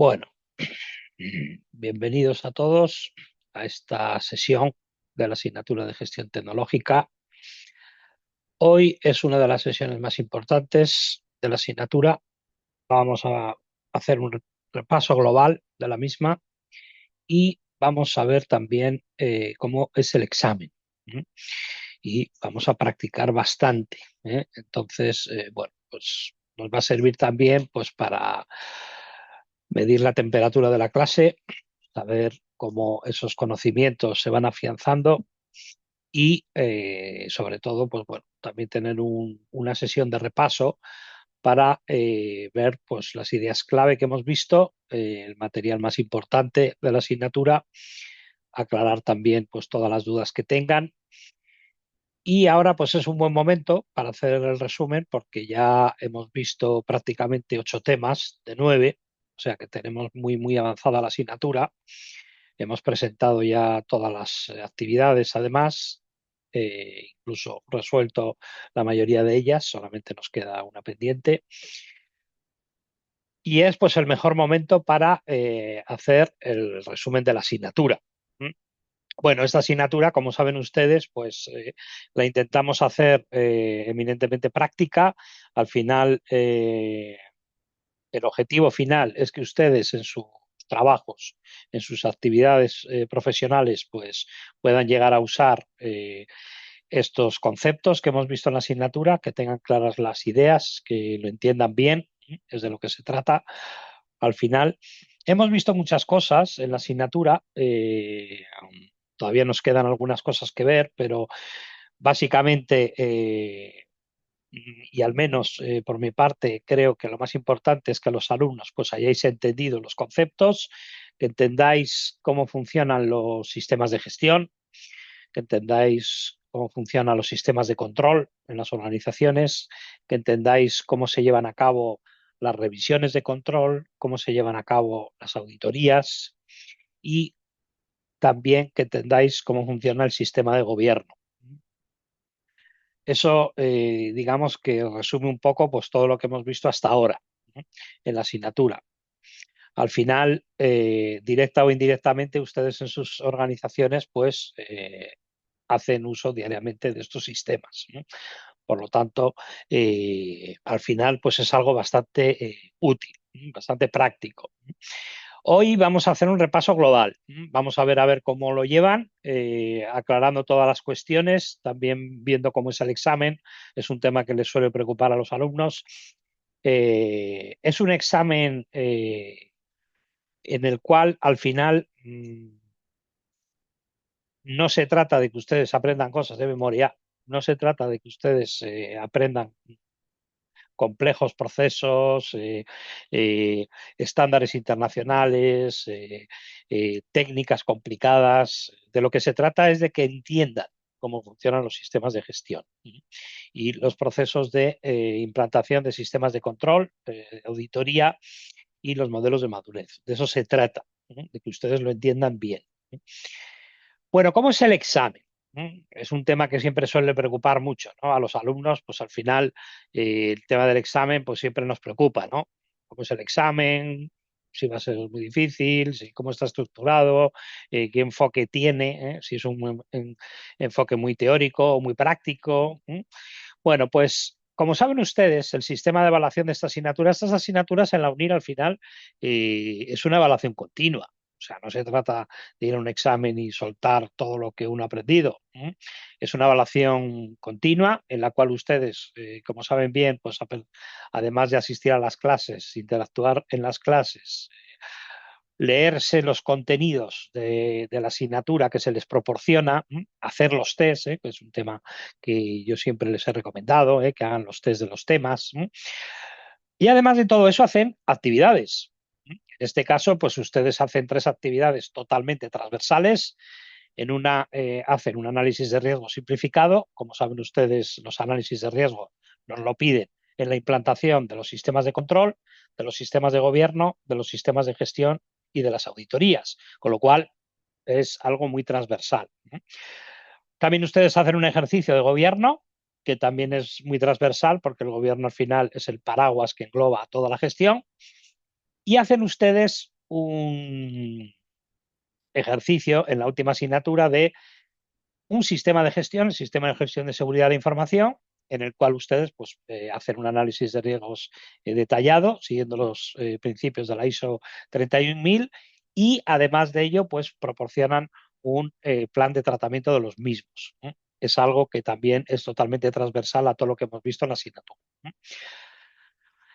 Bueno, bienvenidos a todos a esta sesión de la asignatura de Gestión Tecnológica. Hoy es una de las sesiones más importantes de la asignatura. Vamos a hacer un repaso global de la misma y vamos a ver también cómo es el examen. ¿Mm? Y vamos a practicar bastante. Entonces, bueno, pues nos va a servir también pues para medir la temperatura de la clase, saber cómo esos conocimientos se van afianzando y sobre todo, pues bueno, también tener una sesión de repaso para ver pues las ideas clave que hemos visto, el material más importante de la asignatura, aclarar también pues todas las dudas que tengan. Y ahora pues es un buen momento para hacer el resumen porque ya hemos visto prácticamente 8 temas de 9, o sea que tenemos muy avanzada la asignatura. Hemos presentado ya todas las actividades, además, incluso resuelto la mayoría de ellas, solamente nos queda una pendiente. Y es pues el mejor momento para hacer el resumen de la asignatura. ¿Mm? Bueno, esta asignatura, como saben ustedes, pues la intentamos hacer eminentemente práctica. Al final, el objetivo final es que ustedes en sus trabajos, en sus actividades profesionales, pues puedan llegar a usar estos conceptos que hemos visto en la asignatura, que tengan claras las ideas, que lo entiendan bien, es de lo que se trata. Al final, hemos visto muchas cosas en la asignatura, todavía nos quedan algunas cosas que ver, pero básicamente y al menos por mi parte creo que lo más importante es que los alumnos pues hayáis entendido los conceptos, que entendáis cómo funcionan los sistemas de gestión, que entendáis cómo funcionan los sistemas de control en las organizaciones, que entendáis cómo se llevan a cabo las revisiones de control, cómo se llevan a cabo las auditorías y también que entendáis cómo funciona el sistema de gobierno. Eso, digamos que resume un poco pues, todo lo que hemos visto hasta ahora, ¿no? En la asignatura. Al final, directa o indirectamente, ustedes en sus organizaciones pues, hacen uso diariamente de estos sistemas, ¿no? Por lo tanto, al final pues, es algo bastante útil, bastante práctico. Hoy vamos a hacer un repaso global. Vamos a ver cómo lo llevan, aclarando todas las cuestiones, también viendo cómo es el examen. Es un tema que les suele preocupar a los alumnos. Es un examen en el cual al final no se trata de que ustedes aprendan cosas de memoria, no se trata de que ustedes aprendan complejos procesos, estándares internacionales, técnicas complicadas. De lo que se trata es de que entiendan cómo funcionan los sistemas de gestión y los procesos de implantación de sistemas de control, auditoría y los modelos de madurez. De eso se trata, de que ustedes lo entiendan bien. Bueno, ¿cómo es el examen? Es un tema que siempre suele preocupar mucho, ¿no? A los alumnos, pues al final el tema del examen pues siempre nos preocupa, ¿no? ¿Cómo es el examen? Si va a ser muy difícil, si, cómo está estructurado, qué enfoque tiene, si es un enfoque muy teórico o muy práctico. Bueno, pues como saben ustedes, el sistema de evaluación de estas asignaturas en la UNIR al final es una evaluación continua. O sea, no se trata de ir a un examen y soltar todo lo que uno ha aprendido. Es una evaluación continua en la cual ustedes, como saben bien, pues además de asistir a las clases, interactuar en las clases, leerse los contenidos de la asignatura que se les proporciona, hacer los test, que es un tema que yo siempre les he recomendado, que hagan los test de los temas. Y además de todo eso hacen actividades. En este caso, pues ustedes hacen 3 actividades totalmente transversales. En una hacen un análisis de riesgo simplificado. Como saben ustedes, los análisis de riesgo nos lo piden en la implantación de los sistemas de control, de los sistemas de gobierno, de los sistemas de gestión y de las auditorías, con lo cual es algo muy transversal. También ustedes hacen un ejercicio de gobierno, que también es muy transversal, porque el gobierno al final es el paraguas que engloba toda la gestión, y hacen ustedes un ejercicio en la última asignatura de un sistema de gestión, el sistema de gestión de seguridad de información, en el cual ustedes pues, hacen un análisis de riesgos detallado, siguiendo los principios de la ISO 31000 y además de ello, pues proporcionan un plan de tratamiento de los mismos. Es algo que también es totalmente transversal a todo lo que hemos visto en la asignatura.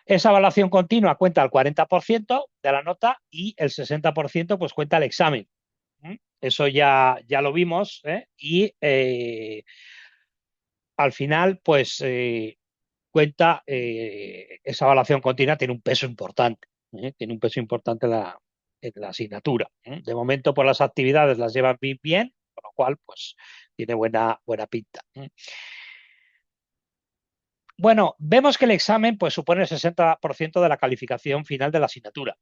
Esa evaluación continua cuenta el 40% de la nota y el 60% pues cuenta el examen. Eso ya lo vimos, y al final pues cuenta esa evaluación continua, tiene un peso importante, tiene un peso importante en la asignatura. De momento pues las actividades las llevan bien, con lo cual pues tiene buena pinta. Bueno, vemos que el examen pues supone el 60% de la calificación final de la asignatura.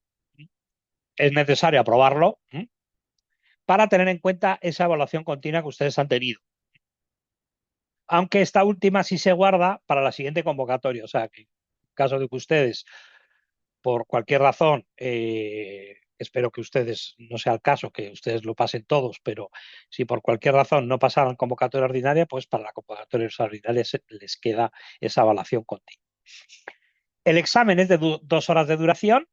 Es necesario aprobarlo para tener en cuenta esa evaluación continua que ustedes han tenido. Aunque esta última sí se guarda para la siguiente convocatoria. O sea, que en caso de que ustedes, por cualquier razón, espero que ustedes, no sea el caso, que ustedes lo pasen todos, pero si por cualquier razón no pasaran convocatoria ordinaria, pues para la convocatoria ordinaria les queda esa evaluación continua. El examen es de 2 horas de duración.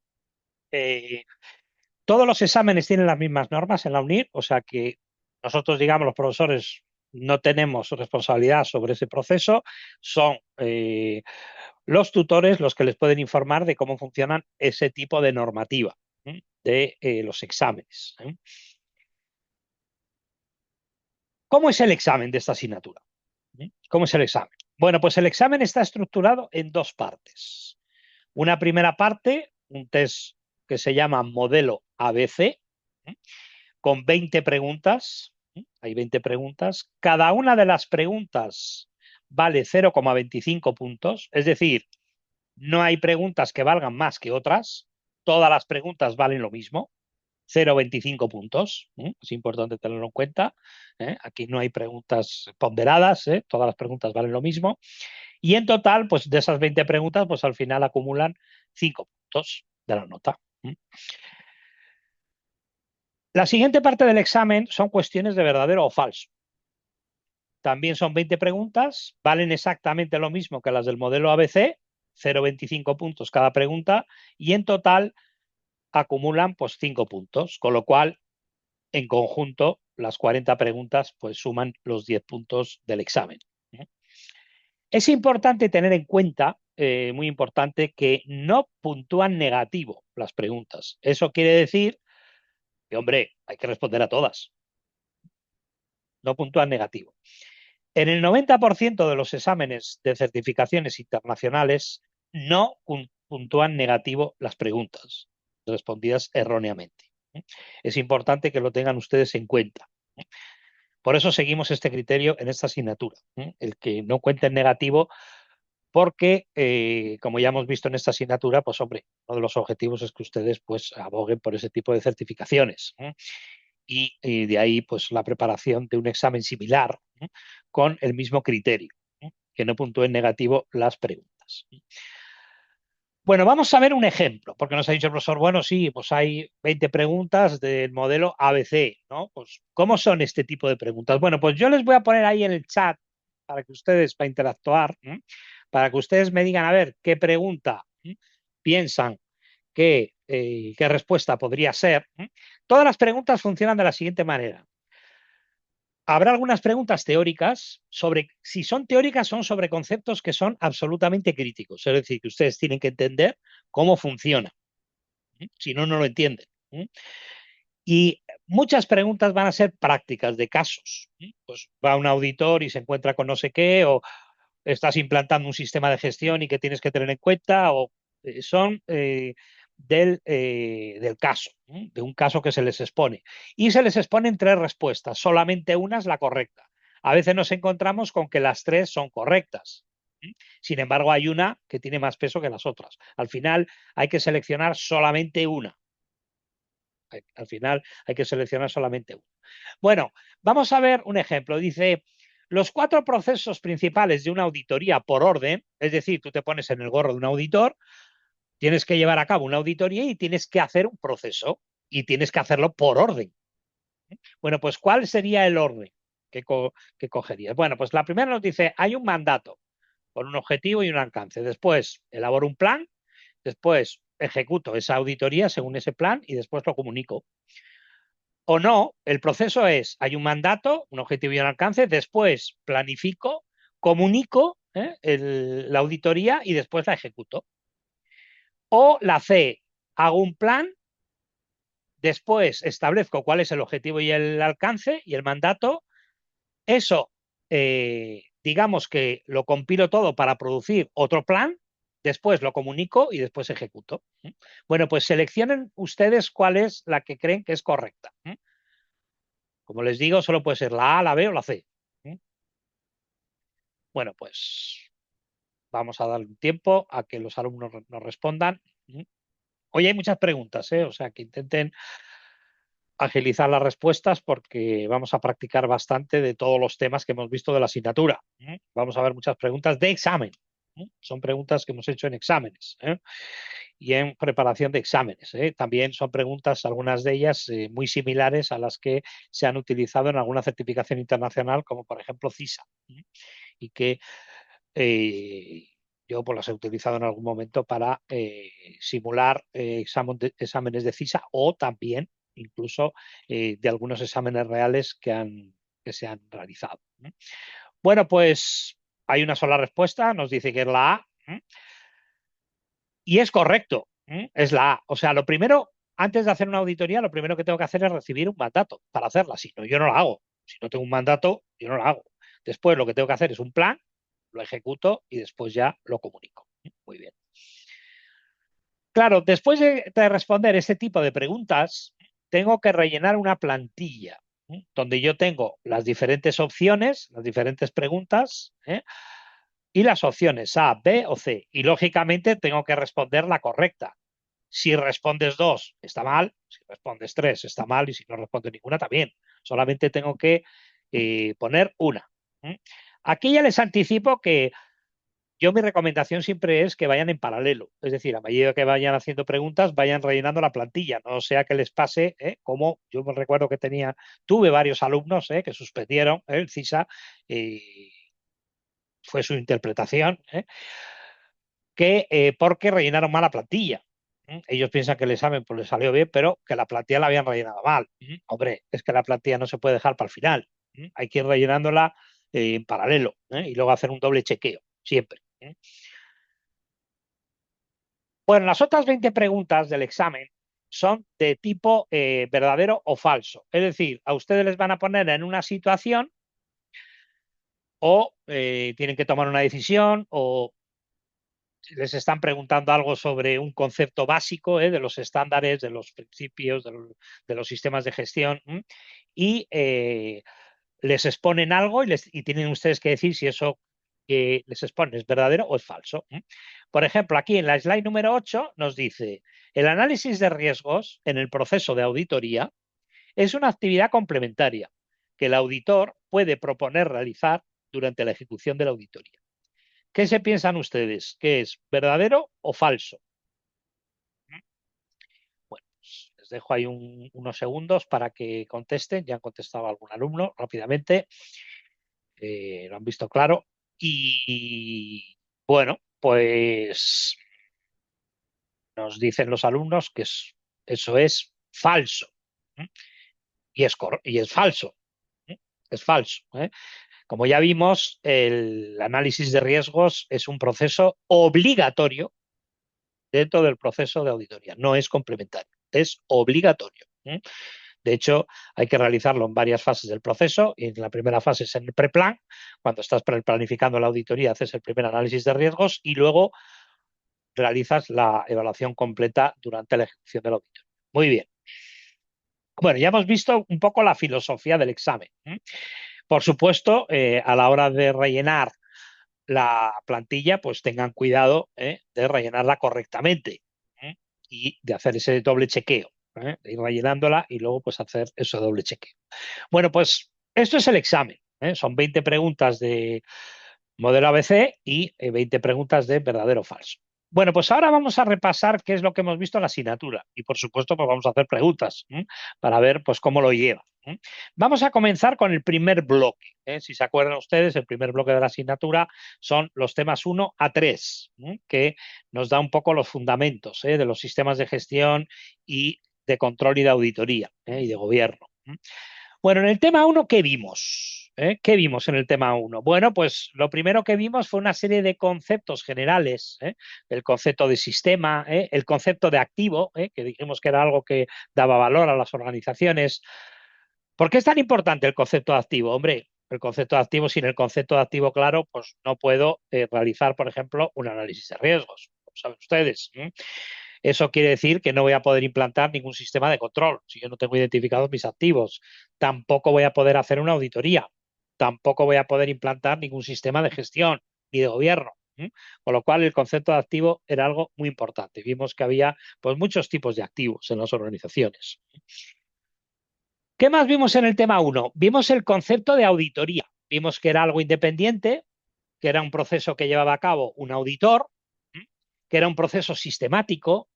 Todos los exámenes tienen las mismas normas en la UNIR, o sea que nosotros, digamos, los profesores no tenemos responsabilidad sobre ese proceso, son los tutores los que les pueden informar de cómo funcionan ese tipo de normativa de los exámenes. ¿Cómo es el examen de esta asignatura? ¿Cómo es el examen? Bueno, pues el examen está estructurado en 2 partes. Una primera parte, un test que se llama modelo ABC, con 20 preguntas. Hay 20 preguntas. Cada una de las preguntas vale 0,25 puntos. Es decir, no hay preguntas que valgan más que otras. Todas las preguntas valen lo mismo. 0,25 puntos. Es importante tenerlo en cuenta. Aquí no hay preguntas ponderadas. Todas las preguntas valen lo mismo. Y en total, pues de esas 20 preguntas, pues al final acumulan 5 puntos de la nota. La siguiente parte del examen son cuestiones de verdadero o falso. También son 20 preguntas, valen exactamente lo mismo que las del modelo ABC, 0,25 puntos cada pregunta, y en total acumulan pues 5 puntos, con lo cual en conjunto las 40 preguntas pues suman los 10 puntos del examen. Es importante tener en cuenta, muy importante, que no puntúan negativo las preguntas. Eso quiere decir que, hombre, hay que responder a todas. No puntúan negativo. En el 90% de los exámenes de certificaciones internacionales no puntúan negativo las preguntas respondidas erróneamente. Es importante que lo tengan ustedes en cuenta. Por eso seguimos este criterio en esta asignatura, el que no cuente en negativo, porque, como ya hemos visto en esta asignatura, pues hombre, uno de los objetivos es que ustedes pues aboguen por ese tipo de certificaciones. Y de ahí pues la preparación de un examen similar con el mismo criterio, que no puntúe en negativo las preguntas. Bueno, vamos a ver un ejemplo, porque nos ha dicho el profesor, bueno, sí, pues hay 20 preguntas del modelo ABC, ¿no? Pues, ¿cómo son este tipo de preguntas? Bueno, pues yo les voy a poner ahí en el chat para que ustedes, para interactuar, para que ustedes me digan, a ver, qué pregunta piensan qué respuesta podría ser. Todas las preguntas funcionan de la siguiente manera. Habrá algunas preguntas teóricas sobre, si son teóricas, son sobre conceptos que son absolutamente críticos. Es decir, que ustedes tienen que entender cómo funciona. Si no, no lo entienden. Y muchas preguntas van a ser prácticas de casos. Pues va un auditor y se encuentra con no sé qué, o estás implantando un sistema de gestión y que tienes que tener en cuenta, o son del caso, de un caso que se les expone. Y se les exponen 3 respuestas, solamente una es la correcta. A veces nos encontramos con que las 3 son correctas. Sin embargo, hay una que tiene más peso que las otras. Al final hay que seleccionar solamente una. Al final hay que seleccionar solamente una. Bueno, vamos a ver un ejemplo. Dice, los 4 procesos principales de una auditoría por orden, es decir, tú te pones en el gorro de un auditor, tienes que llevar a cabo una auditoría y tienes que hacer un proceso. y tienes que hacerlo por orden. Bueno, pues ¿cuál sería el orden que cogerías? Bueno, pues la primera nos dice, hay un mandato con un objetivo y un alcance. Después elaboro un plan, después ejecuto esa auditoría según ese plan y después lo comunico. O no, el proceso es, hay un mandato, un objetivo y un alcance, después planifico, comunico la auditoría y después la ejecuto. O la C, hago un plan, después establezco cuál es el objetivo y el alcance y el mandato. Eso, digamos que lo compilo todo para producir otro plan, después lo comunico y después ejecuto. Bueno, pues seleccionen ustedes cuál es la que creen que es correcta. Como les digo, solo puede ser la A, la B o la C. Bueno, pues vamos a dar un tiempo a que los alumnos nos respondan. Hoy hay muchas preguntas, o sea que intenten agilizar las respuestas porque vamos a practicar bastante de todos los temas que hemos visto de la asignatura. Vamos a ver muchas preguntas de examen. Son preguntas que hemos hecho en exámenes y en preparación de exámenes. También son preguntas, algunas de ellas muy similares a las que se han utilizado en alguna certificación internacional, como por ejemplo CISA, y que yo pues las he utilizado en algún momento para simular exámenes de CISA o también incluso de algunos exámenes reales que se han realizado. Bueno, pues hay una sola respuesta, nos dice que es la A, y es correcto, es la A. O sea, lo primero, antes de hacer una auditoría, lo primero que tengo que hacer es recibir un mandato para hacerla. Si no, yo no la hago. Si no tengo un mandato, yo no la hago. Después lo que tengo que hacer es un plan, lo ejecuto y después ya lo comunico. Muy bien. Claro, después de responder este tipo de preguntas, tengo que rellenar una plantilla donde yo tengo las diferentes opciones, las diferentes preguntas y las opciones A, B o C. Y lógicamente tengo que responder la correcta. Si respondes dos, está mal. Si respondes tres, está mal. Y si no respondes ninguna, también. Solamente tengo que poner una. Aquí ya les anticipo que yo mi recomendación siempre es que vayan en paralelo. Es decir, a medida que vayan haciendo preguntas, vayan rellenando la plantilla. No sea que les pase, como yo me recuerdo que tuve varios alumnos que suspendieron el CISA. Fue su interpretación, porque rellenaron mal la plantilla. Ellos piensan que el examen pues, les salió bien, pero que la plantilla la habían rellenado mal. Hombre, es que la plantilla no se puede dejar para el final. Hay que ir rellenándola en paralelo y luego hacer un doble chequeo, siempre. Bueno, las otras 20 preguntas del examen son de tipo verdadero o falso. Es decir, a ustedes les van a poner en una situación o tienen que tomar una decisión o les están preguntando algo sobre un concepto básico de los estándares, de los principios, de los sistemas de gestión y les exponen algo y tienen ustedes que decir si eso que les exponen es verdadero o es falso. Por ejemplo, aquí en la slide número 8 nos dice, el análisis de riesgos en el proceso de auditoría es una actividad complementaria que el auditor puede proponer realizar durante la ejecución de la auditoría. ¿Qué se piensan ustedes? ¿Qué es verdadero o falso? Bueno, pues les dejo ahí unos segundos para que contesten. Ya han contestado algún alumno rápidamente. Lo han visto claro. Y bueno, pues nos dicen los alumnos que eso es falso. Y es falso. Es falso. Como ya vimos, el análisis de riesgos es un proceso obligatorio dentro del proceso de auditoría. No es complementario, es obligatorio. De hecho, hay que realizarlo en varias fases del proceso y en la primera fase es en el preplan. Cuando estás planificando la auditoría haces el primer análisis de riesgos y luego realizas la evaluación completa durante la ejecución de la auditoría. Muy bien. Bueno, ya hemos visto un poco la filosofía del examen. Por supuesto, a la hora de rellenar la plantilla, pues tengan cuidado de rellenarla correctamente y de hacer ese doble chequeo, de ir rellenándola y luego pues hacer ese doble chequeo. Bueno, pues esto es el examen. Son 20 preguntas de modelo ABC y 20 preguntas de verdadero o falso. Bueno, pues ahora vamos a repasar qué es lo que hemos visto en la asignatura y, por supuesto, pues vamos a hacer preguntas para ver pues cómo lo lleva. Vamos a comenzar con el primer bloque. Si se acuerdan ustedes, el primer bloque de la asignatura son los temas 1 a 3, que nos da un poco los fundamentos de los sistemas de gestión y de control y de auditoría y de gobierno. Bueno, en el tema 1, ¿qué vimos? ¿Qué vimos en el tema 1? Bueno, pues lo primero que vimos fue una serie de conceptos generales, el concepto de sistema, el concepto de activo, que dijimos que era algo que daba valor a las organizaciones. ¿Por qué es tan importante el concepto de activo? Hombre, el concepto de activo, sin el concepto de activo claro, pues no puedo realizar, por ejemplo, un análisis de riesgos, como saben ustedes. Eso quiere decir que no voy a poder implantar ningún sistema de control si yo no tengo identificados mis activos. Tampoco voy a poder hacer una auditoría. Tampoco voy a poder implantar ningún sistema de gestión ni de gobierno. Con lo cual, el concepto de activo era algo muy importante. Vimos que había pues, muchos tipos de activos en las organizaciones. ¿Qué más vimos en el tema 1? Vimos el concepto de auditoría. Vimos que era algo independiente, que era un proceso que llevaba a cabo un auditor, que era un proceso sistemático,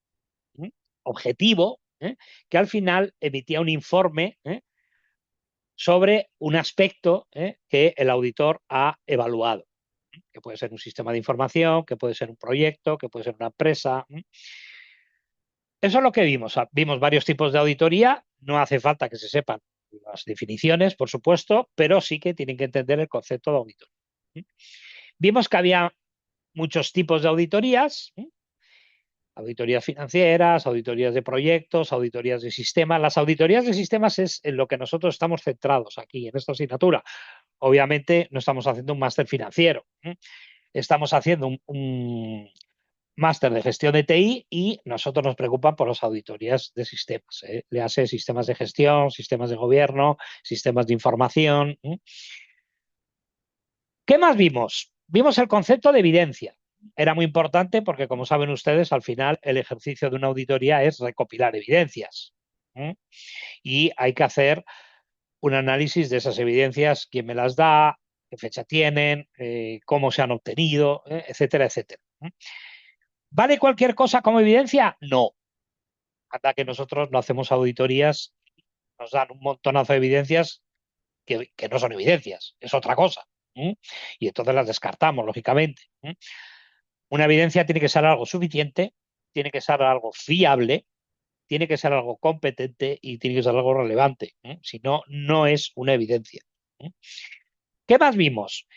objetivo, que al final emitía un informe sobre un aspecto que el auditor ha evaluado, que puede ser un sistema de información, que puede ser un proyecto, que puede ser una empresa. Eso es lo que vimos. Vimos varios tipos de auditoría, no hace falta que se sepan las definiciones, por supuesto, pero sí que tienen que entender el concepto de auditor. Vimos que había muchos tipos de auditorías, auditorías financieras, auditorías de proyectos, auditorías de sistemas. Las auditorías de sistemas es en lo que nosotros estamos centrados aquí en esta asignatura. Obviamente no estamos haciendo un máster financiero, estamos haciendo un máster de gestión de TI y nosotros nos preocupan por las auditorías de sistemas. Le hace sistemas de gestión, sistemas de gobierno, sistemas de información. ¿Qué más vimos? Vimos el concepto de evidencia. Era muy importante porque, como saben ustedes, al final el ejercicio de una auditoría es recopilar evidencias. Y hay que hacer un análisis de esas evidencias, quién me las da, qué fecha tienen, cómo se han obtenido, etcétera, etcétera. ¿Vale cualquier cosa como evidencia? No. Hasta que nosotros no hacemos auditorías, nos dan un montonazo de evidencias que no son evidencias, es otra cosa. Y entonces las descartamos, lógicamente. Una evidencia tiene que ser algo suficiente, tiene que ser algo fiable, tiene que ser algo competente y tiene que ser algo relevante. Si no, no es una evidencia. ¿Qué más vimos?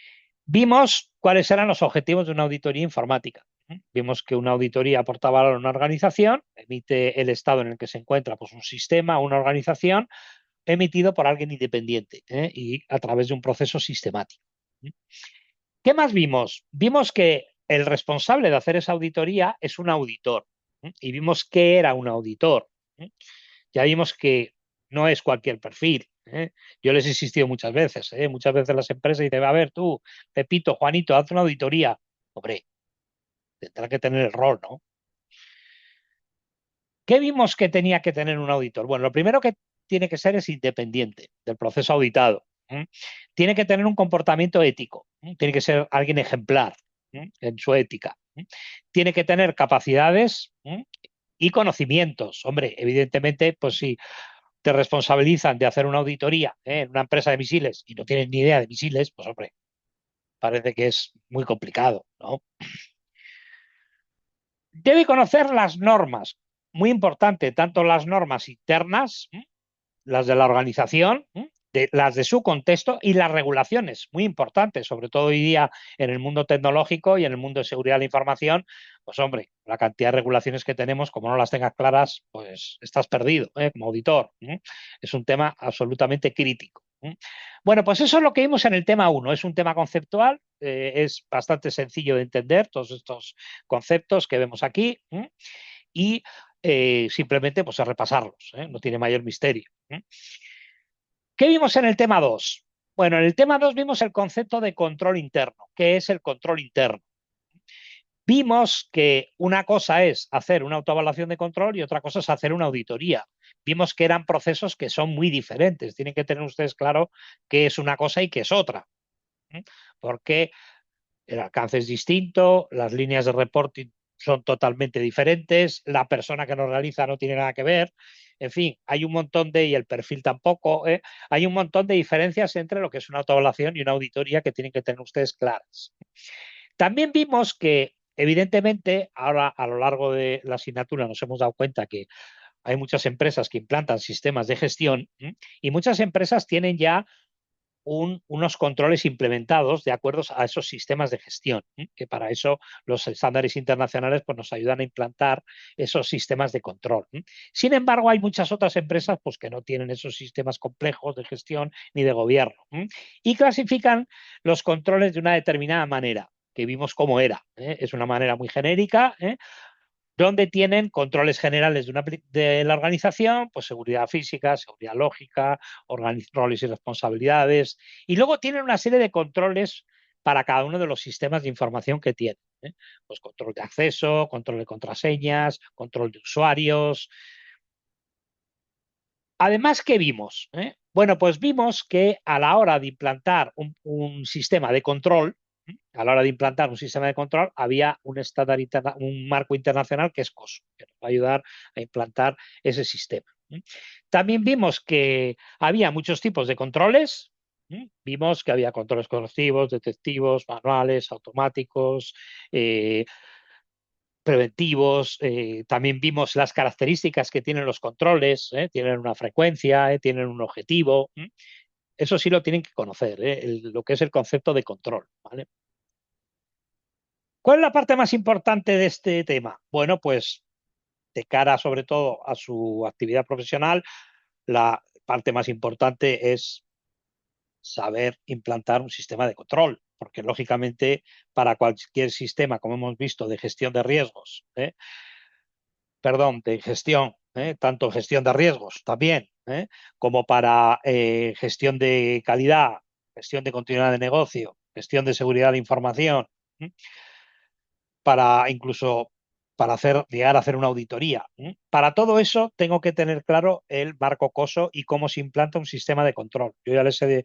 Vimos cuáles eran los objetivos de una auditoría informática. Vimos que una auditoría aporta valor a una organización, emite el estado en el que se encuentra pues, un sistema, una organización, emitido por alguien independiente y a través de un proceso sistemático. ¿Qué más vimos? Vimos que el responsable de hacer esa auditoría es un auditor y vimos qué era un auditor. Ya vimos que no es cualquier perfil. Yo les he insistido muchas veces. Muchas veces las empresas dicen, a ver tú, Pepito, Juanito, haz una auditoría. Hombre, tendrá que tener el rol, ¿no? ¿Qué vimos que tenía que tener un auditor? Bueno, lo primero que tiene que ser es independiente del proceso auditado. Tiene que tener un comportamiento ético. Tiene que ser alguien ejemplar en su ética. Tiene que tener capacidades y conocimientos. Hombre, evidentemente, pues si te responsabilizan de hacer una auditoría en una empresa de misiles y no tienes ni idea de misiles, pues hombre, parece que es muy complicado, ¿no? Debe conocer las normas, muy importante, tanto las normas internas, las de la organización, las de su contexto y las regulaciones, muy importantes, sobre todo hoy día en el mundo tecnológico y en el mundo de seguridad de la información, pues hombre, la cantidad de regulaciones que tenemos, como no las tengas claras, pues estás perdido como auditor. Es un tema absolutamente crítico. Bueno, pues eso es lo que vimos en el tema 1. Es un tema conceptual, es bastante sencillo de entender todos estos conceptos que vemos aquí y simplemente pues a repasarlos, no tiene mayor misterio. ¿Qué vimos en el tema 2? Bueno, en el tema 2 vimos el concepto de control interno. ¿Qué es el control interno? Vimos que una cosa es hacer una autoevaluación de control y otra cosa es hacer una auditoría. Vimos que eran procesos que son muy diferentes. Tienen que tener ustedes claro qué es una cosa y qué es otra. Porque el alcance es distinto, las líneas de reporting son totalmente diferentes, la persona que lo realiza no tiene nada que ver, en fin, hay un montón y el perfil tampoco, hay un montón de diferencias entre lo que es una autoevaluación y una auditoría que tienen que tener ustedes claras. También vimos que, evidentemente, ahora a lo largo de la asignatura nos hemos dado cuenta que hay muchas empresas que implantan sistemas de gestión y muchas empresas tienen ya unos controles implementados de acuerdo a esos sistemas de gestión, que para eso los estándares internacionales pues, nos ayudan a implantar esos sistemas de control. Sin embargo, hay muchas otras empresas pues, que no tienen esos sistemas complejos de gestión ni de gobierno y clasifican los controles de una determinada manera que vimos cómo era. Es una manera muy genérica, donde tienen controles generales de la organización, pues seguridad física, seguridad lógica, roles y responsabilidades, y luego tienen una serie de controles para cada uno de los sistemas de información que tienen. Pues control de acceso, control de contraseñas, control de usuarios. Además, ¿qué vimos? Bueno, pues vimos que a la hora de implantar un sistema de control, a la hora de implantar un sistema de control, había un estándar un marco internacional que es COSO, que nos va a ayudar a implantar ese sistema. También vimos que había muchos tipos de controles. Vimos que había controles correctivos, detectivos, manuales, automáticos, preventivos. También vimos las características que tienen los controles. Tienen una frecuencia, tienen un objetivo. Eso sí lo tienen que conocer, lo que es el concepto de control. ¿Vale? ¿Cuál es la parte más importante de este tema? Bueno, pues de cara sobre todo a su actividad profesional, la parte más importante es saber implantar un sistema de control, porque lógicamente para cualquier sistema, como hemos visto, de gestión de riesgos, perdón, de gestión, tanto gestión de riesgos también, como para gestión de calidad, gestión de continuidad de negocio, gestión de seguridad de información, para incluso para llegar a hacer una auditoría. Para todo eso tengo que tener claro el marco COSO y cómo se implanta un sistema de control. Yo ya les he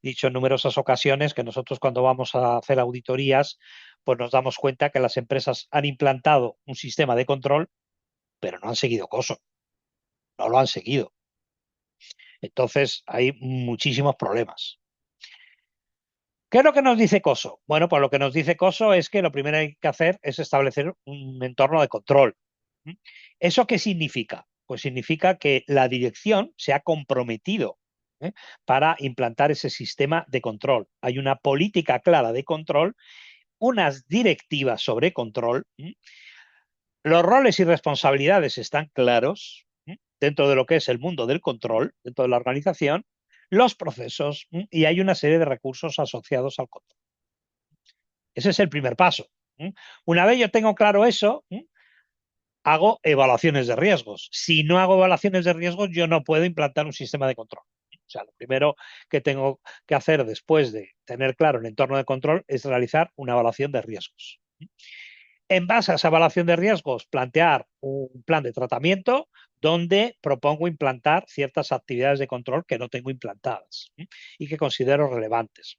dicho en numerosas ocasiones que nosotros cuando vamos a hacer auditorías, pues nos damos cuenta que las empresas han implantado un sistema de control, pero no han seguido COSO, no lo han seguido. Entonces hay muchísimos problemas. ¿Qué es lo que nos dice COSO? Bueno, pues lo que nos dice COSO es que lo primero que hay que hacer es establecer un entorno de control. ¿Eso qué significa? Pues significa que la dirección se ha comprometido para implantar ese sistema de control. Hay una política clara de control, unas directivas sobre control, los roles y responsabilidades están claros dentro de lo que es el mundo del control, dentro de la organización, los procesos y hay una serie de recursos asociados al control. Ese es el primer paso. Una vez yo tengo claro eso, hago evaluaciones de riesgos. Si no hago evaluaciones de riesgos, yo no puedo implantar un sistema de control. O sea, lo primero que tengo que hacer después de tener claro el entorno de control es realizar una evaluación de riesgos. En base a esa evaluación de riesgos, plantear un plan de tratamiento donde propongo implantar ciertas actividades de control que no tengo implantadas y que considero relevantes.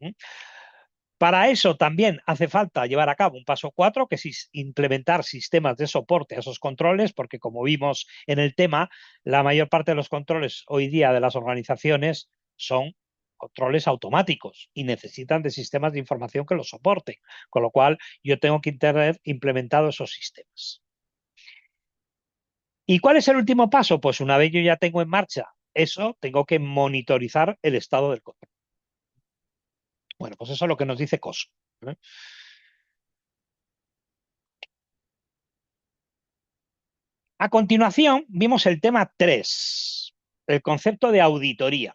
Para eso también hace falta llevar a cabo un paso 4, que es implementar sistemas de soporte a esos controles, porque como vimos en el tema, la mayor parte de los controles hoy día de las organizaciones son controles automáticos y necesitan de sistemas de información que los soporten, con lo cual yo tengo que tener implementados esos sistemas. ¿Y cuál es el último paso? Pues una vez yo ya tengo en marcha eso, tengo que monitorizar el estado del control. Bueno, pues eso es lo que nos dice COSO. A continuación, vimos el tema 3, el concepto de auditoría.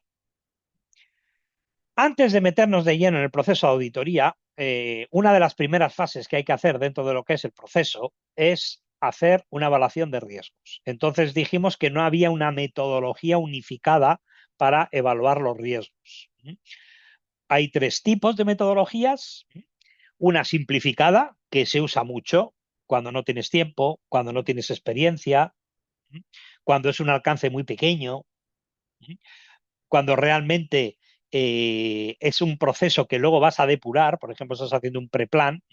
Antes de meternos de lleno en el proceso de auditoría, una de las primeras fases que hay que hacer dentro de lo que es el proceso es hacer una evaluación de riesgos. Entonces dijimos que no había una metodología unificada para evaluar los riesgos. Hay 3 tipos de metodologías. Una simplificada, que se usa mucho cuando no tienes tiempo, cuando no tienes experiencia, cuando es un alcance muy pequeño, cuando realmente es un proceso que luego vas a depurar. Por ejemplo, estás haciendo un preplan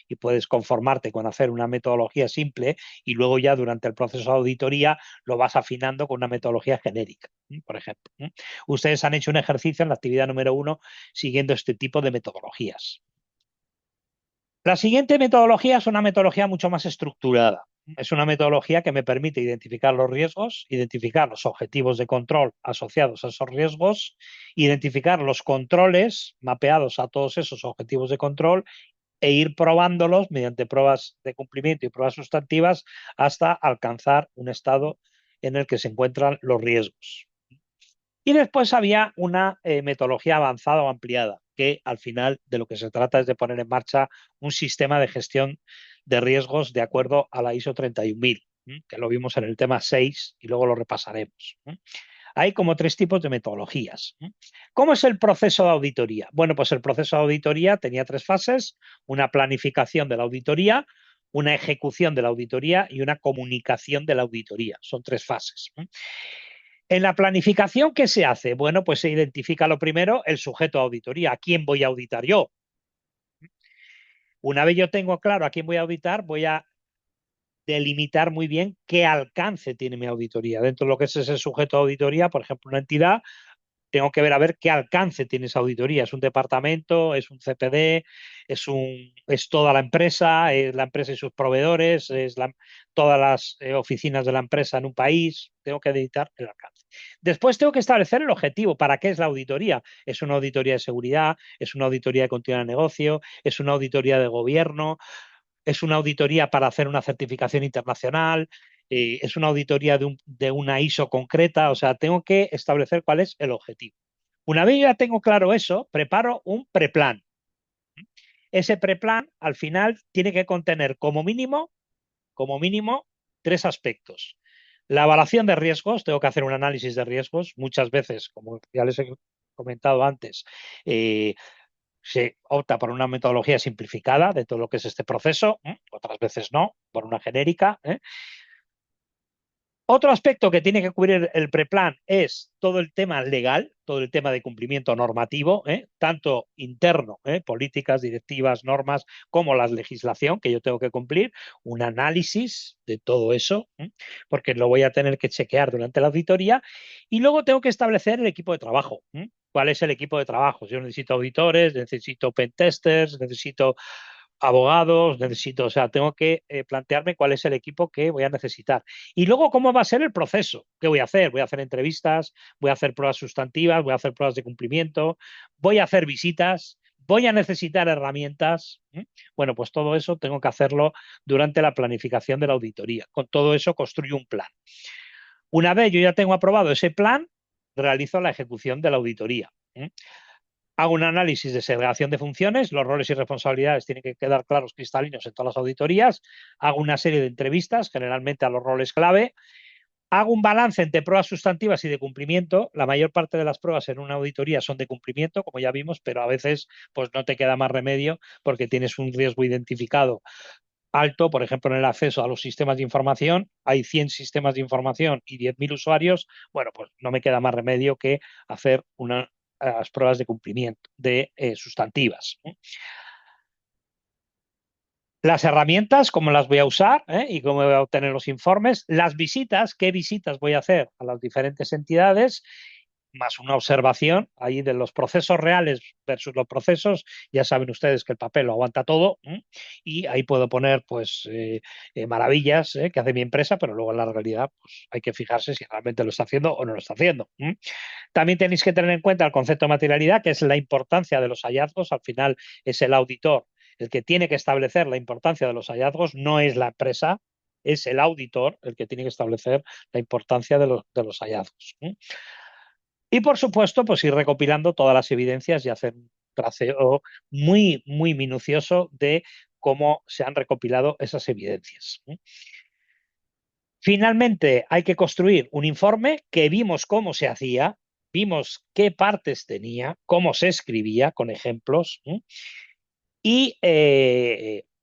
y puedes conformarte con hacer una metodología simple y luego ya durante el proceso de auditoría lo vas afinando con una metodología genérica, por ejemplo. Ustedes han hecho un ejercicio en la actividad número 1 siguiendo este tipo de metodologías. La siguiente metodología es una metodología mucho más estructurada. Es una metodología que me permite identificar los riesgos, identificar los objetivos de control asociados a esos riesgos, identificar los controles mapeados a todos esos objetivos de control e ir probándolos mediante pruebas de cumplimiento y pruebas sustantivas hasta alcanzar un estado en el que se encuentran los riesgos. Y después había una metodología avanzada o ampliada, que al final de lo que se trata es de poner en marcha un sistema de gestión de riesgos de acuerdo a la ISO 31000, que lo vimos en el tema 6 y luego lo repasaremos. Hay como 3 tipos de metodologías. ¿Cómo es el proceso de auditoría? Bueno, pues el proceso de auditoría tenía 3 fases: una planificación de la auditoría, una ejecución de la auditoría y una comunicación de la auditoría. Son 3 fases. En la planificación, ¿qué se hace? Bueno, pues se identifica lo primero el sujeto de auditoría. ¿A quién voy a auditar yo? Una vez yo tengo claro a quién voy a auditar, voy a delimitar muy bien qué alcance tiene mi auditoría. Dentro de lo que es ese sujeto de auditoría, por ejemplo, una entidad, tengo que ver a ver qué alcance tiene esa auditoría. ¿Es un departamento? ¿Es un CPD? ¿Es toda la empresa? ¿Es la empresa y sus proveedores? ¿Todas las oficinas de la empresa en un país? Tengo que editar el alcance. Después tengo que establecer el objetivo. ¿Para qué es la auditoría? ¿Es una auditoría de seguridad? ¿Es una auditoría de continuidad de negocio? ¿Es una auditoría de gobierno? ¿Es una auditoría para hacer una certificación internacional? ¿Es una auditoría de una ISO concreta? O sea, tengo que establecer cuál es el objetivo. Una vez ya tengo claro eso, preparo un preplan. Ese preplan al final tiene que contener como mínimo, 3 aspectos. La evaluación de riesgos, tengo que hacer un análisis de riesgos. Muchas veces, como ya les he comentado antes, se opta por una metodología simplificada de todo lo que es este proceso, otras veces no, por una genérica. Otro aspecto que tiene que cubrir el preplan es todo el tema legal, todo el tema de cumplimiento normativo, tanto interno, políticas, directivas, normas, como la legislación que yo tengo que cumplir, un análisis de todo eso, porque lo voy a tener que chequear durante la auditoría, y luego tengo que establecer el equipo de trabajo. ¿Cuál es el equipo de trabajo? Yo necesito auditores, necesito pentesters, necesito abogados, necesito, o sea, tengo que plantearme cuál es el equipo que voy a necesitar. Y luego, ¿cómo va a ser el proceso? ¿Qué voy a hacer? Voy a hacer entrevistas, voy a hacer pruebas sustantivas, voy a hacer pruebas de cumplimiento, voy a hacer visitas, voy a necesitar herramientas. Bueno, pues todo eso tengo que hacerlo durante la planificación de la auditoría. Con todo eso construyo un plan. Una vez yo ya tengo aprobado ese plan, realizo la ejecución de la auditoría. Hago un análisis de segregación de funciones, los roles y responsabilidades tienen que quedar claros, cristalinos en todas las auditorías. Hago una serie de entrevistas, generalmente a los roles clave. Hago un balance entre pruebas sustantivas y de cumplimiento. La mayor parte de las pruebas en una auditoría son de cumplimiento, como ya vimos, pero a veces pues no te queda más remedio porque tienes un riesgo identificado alto. Por ejemplo, en el acceso a los sistemas de información, hay 100 sistemas de información y 10.000 usuarios. Bueno, pues no me queda más remedio que hacer las pruebas de cumplimiento de sustantivas. Las herramientas, cómo las voy a usar y cómo voy a obtener los informes. Las visitas, qué visitas voy a hacer a las diferentes entidades, más una observación ahí de los procesos reales versus los procesos. Ya saben ustedes que el papel lo aguanta todo, y ahí puedo poner pues maravillas que hace mi empresa, pero luego en la realidad pues, hay que fijarse si realmente lo está haciendo o no lo está haciendo. También tenéis que tener en cuenta el concepto de materialidad, que es la importancia de los hallazgos. Al final es el auditor el que tiene que establecer la importancia de los hallazgos, no es la empresa, es el auditor el que tiene que establecer la importancia de los hallazgos. Y por supuesto, pues ir recopilando todas las evidencias y hacer un traceo muy, muy minucioso de cómo se han recopilado esas evidencias. Finalmente, hay que construir un informe que vimos cómo se hacía, vimos qué partes tenía, cómo se escribía con ejemplos. Y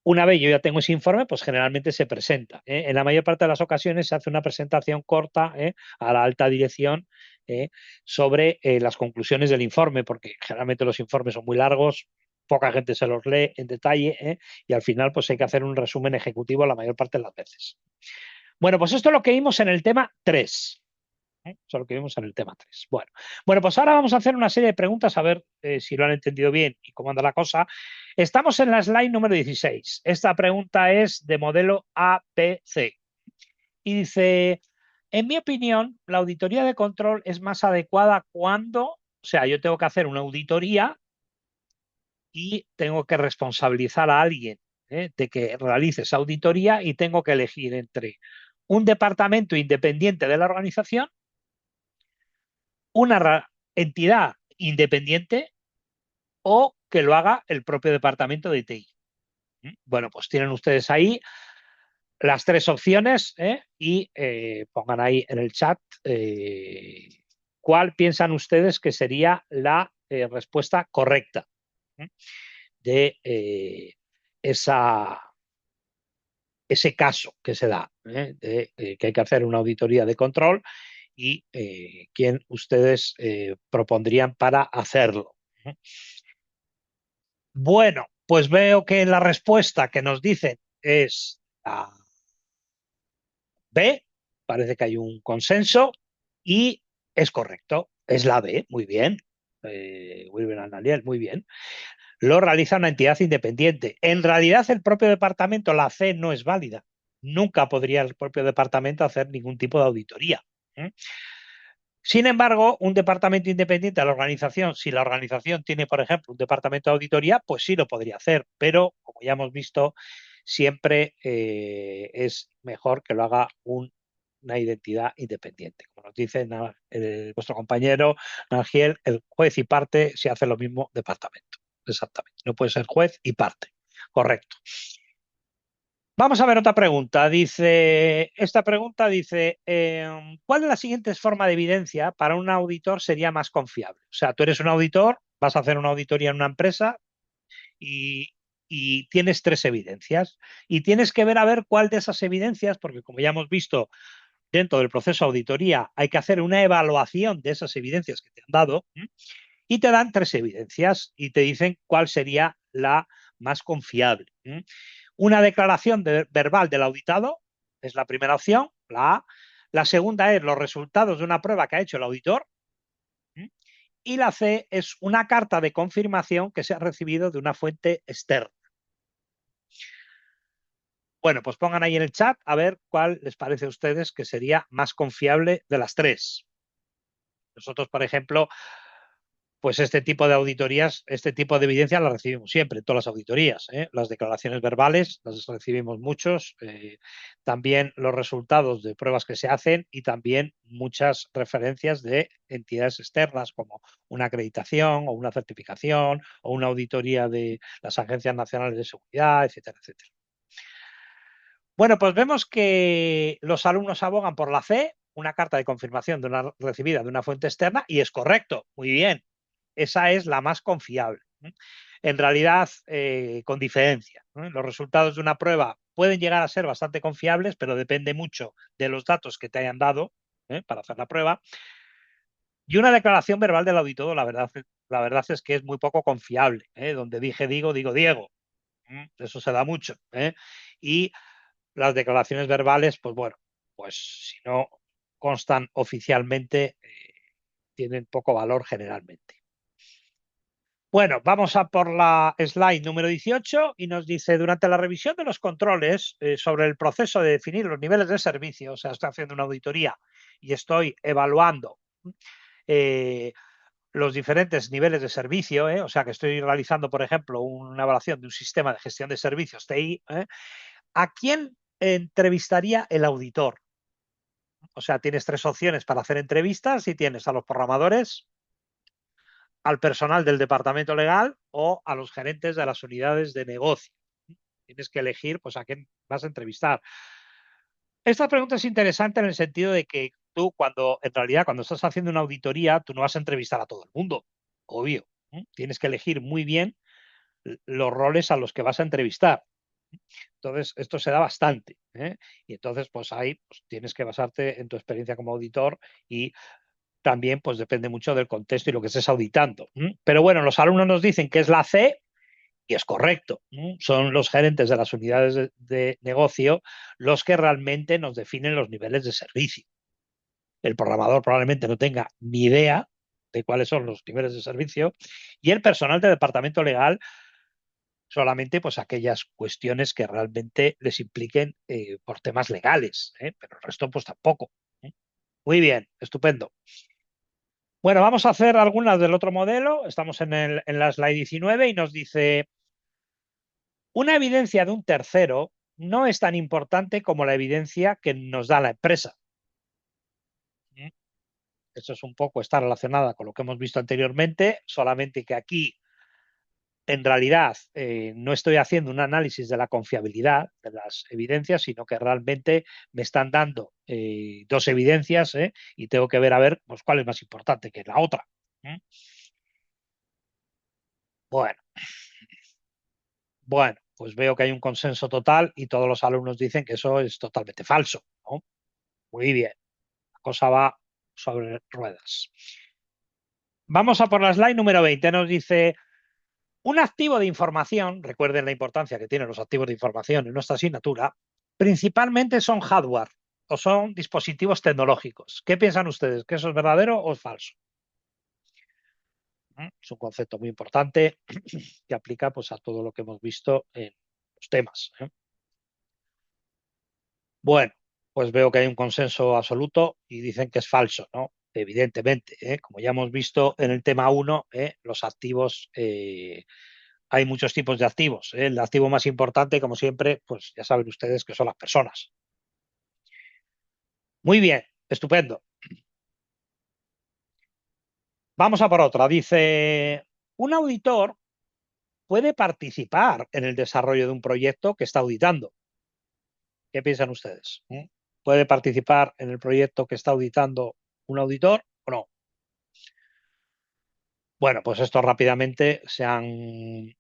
una vez yo ya tengo ese informe, pues generalmente se presenta. En la mayor parte de las ocasiones se hace una presentación corta a la alta dirección eh, sobre las conclusiones del informe, porque generalmente los informes son muy largos, poca gente se los lee en detalle, y al final pues hay que hacer un resumen ejecutivo la mayor parte de las veces. Bueno, pues esto es lo que vimos en el tema 3. Eso es lo que vimos en el tema 3. Bueno, pues ahora vamos a hacer una serie de preguntas a ver si lo han entendido bien y cómo anda la cosa. Estamos en la slide número 16. Esta pregunta es de modelo APC. Y dice, en mi opinión, la auditoría de control es más adecuada cuando, o sea, yo tengo que hacer una auditoría y tengo que responsabilizar a alguien de que realice esa auditoría y tengo que elegir entre un departamento independiente de la organización, una entidad independiente o que lo haga el propio departamento de TI. Bueno, pues tienen ustedes ahí las tres opciones y pongan ahí en el chat cuál piensan ustedes que sería la respuesta correcta de ese caso que se da, de que hay que hacer una auditoría de control y quién ustedes propondrían para hacerlo. Bueno, pues veo que la respuesta que nos dicen es la B, parece que hay un consenso y es correcto, es la B, muy bien. Wilber Analiel, muy bien. Lo realiza una entidad independiente. En realidad, el propio departamento, la C, no es válida. Nunca podría el propio departamento hacer ningún tipo de auditoría. Sin embargo, un departamento independiente de la organización, si la organización tiene, por ejemplo, un departamento de auditoría, pues sí lo podría hacer, pero como ya hemos visto, siempre es mejor que lo haga una identidad independiente. Como nos dice vuestro compañero Nagiel, el juez y parte se hace lo mismo departamento. Exactamente. No puede ser juez y parte. Correcto. Vamos a ver otra pregunta. Esta pregunta dice, ¿cuál de las siguientes formas de evidencia para un auditor sería más confiable? O sea, tú eres un auditor, vas a hacer una auditoría en una empresa y, y tienes tres evidencias. Y tienes que ver a ver cuál de esas evidencias, porque como ya hemos visto dentro del proceso de auditoría, hay que hacer una evaluación de esas evidencias que te han dado, y te dan tres evidencias y te dicen cuál sería la más confiable. Una declaración verbal del auditado es la primera opción, la A. La segunda es los resultados de una prueba que ha hecho el auditor. Y la C es una carta de confirmación que se ha recibido de una fuente externa. Bueno, pues pongan ahí en el chat a ver cuál les parece a ustedes que sería más confiable de las tres. Nosotros, por ejemplo, pues este tipo de auditorías, este tipo de evidencias las recibimos siempre, en todas las auditorías. Las declaraciones verbales las recibimos muchos, también los resultados de pruebas que se hacen y también muchas referencias de entidades externas como una acreditación o una certificación o una auditoría de las agencias nacionales de seguridad, etcétera, etcétera. Bueno, pues vemos que los alumnos abogan por la C, una carta de confirmación recibida de una fuente externa, y es correcto, muy bien. Esa es la más confiable. En realidad, con diferencia. Los resultados de una prueba pueden llegar a ser bastante confiables, pero depende mucho de los datos que te hayan dado para hacer la prueba. Y una declaración verbal del auditor, la verdad es que es muy poco confiable. Donde dije digo, digo Diego. Eso se da mucho. Y las declaraciones verbales, pues bueno, pues si no constan oficialmente, tienen poco valor generalmente. Bueno, vamos a por la slide número 18 y nos dice, durante la revisión de los controles sobre el proceso de definir los niveles de servicio, o sea, estoy haciendo una auditoría y estoy evaluando los diferentes niveles de servicio, o sea, que estoy realizando, por ejemplo, una evaluación de un sistema de gestión de servicios TI, ¿a quién entrevistaría el auditor? O sea, tienes tres opciones para hacer entrevistas y tienes a los programadores, al personal del departamento legal o a los gerentes de las unidades de negocio. Tienes que elegir pues a quién vas a entrevistar. Esta pregunta es interesante en el sentido de que tú en realidad cuando estás haciendo una auditoría, tú no vas a entrevistar a todo el mundo, obvio. Tienes que elegir muy bien los roles a los que vas a entrevistar. Entonces, esto se da bastante. Y entonces, pues ahí pues, tienes que basarte en tu experiencia como auditor y también pues depende mucho del contexto y lo que estés auditando. Pero bueno, los alumnos nos dicen que es la C y es correcto. Son los gerentes de las unidades de negocio los que realmente nos definen los niveles de servicio. El programador probablemente no tenga ni idea de cuáles son los niveles de servicio y el personal del departamento legal solamente pues aquellas cuestiones que realmente les impliquen por temas legales, pero el resto pues tampoco. Muy bien, estupendo. Bueno, vamos a hacer algunas del otro modelo. Estamos en la slide 19 y nos dice, una evidencia de un tercero no es tan importante como la evidencia que nos da la empresa. Eso es un poco, está relacionada con lo que hemos visto anteriormente, solamente que aquí en realidad no estoy haciendo un análisis de la confiabilidad de las evidencias, sino que realmente me están dando dos evidencias y tengo que ver a ver pues, cuál es más importante que la otra. Bueno, bueno, pues veo que hay un consenso total y todos los alumnos dicen que eso es totalmente falso, ¿no? Muy bien, la cosa va sobre ruedas. Vamos a por la slide número 20. Nos dice, un activo de información, recuerden la importancia que tienen los activos de información en nuestra asignatura, principalmente son hardware o son dispositivos tecnológicos. ¿Qué piensan ustedes? ¿Que eso es verdadero o es falso? Es un concepto muy importante que aplica pues, a todo lo que hemos visto en los temas. Bueno, pues veo que hay un consenso absoluto y dicen que es falso, ¿no? Evidentemente, como ya hemos visto en el tema 1, los activos, hay muchos tipos de activos. El activo más importante, como siempre, pues ya saben ustedes que son las personas. Muy bien, estupendo. Vamos a por otra. Dice, un auditor puede participar en el desarrollo de un proyecto que está auditando. ¿Qué piensan ustedes? ¿Puede participar en el proyecto que está auditando un auditor o no? Bueno, pues esto rápidamente se han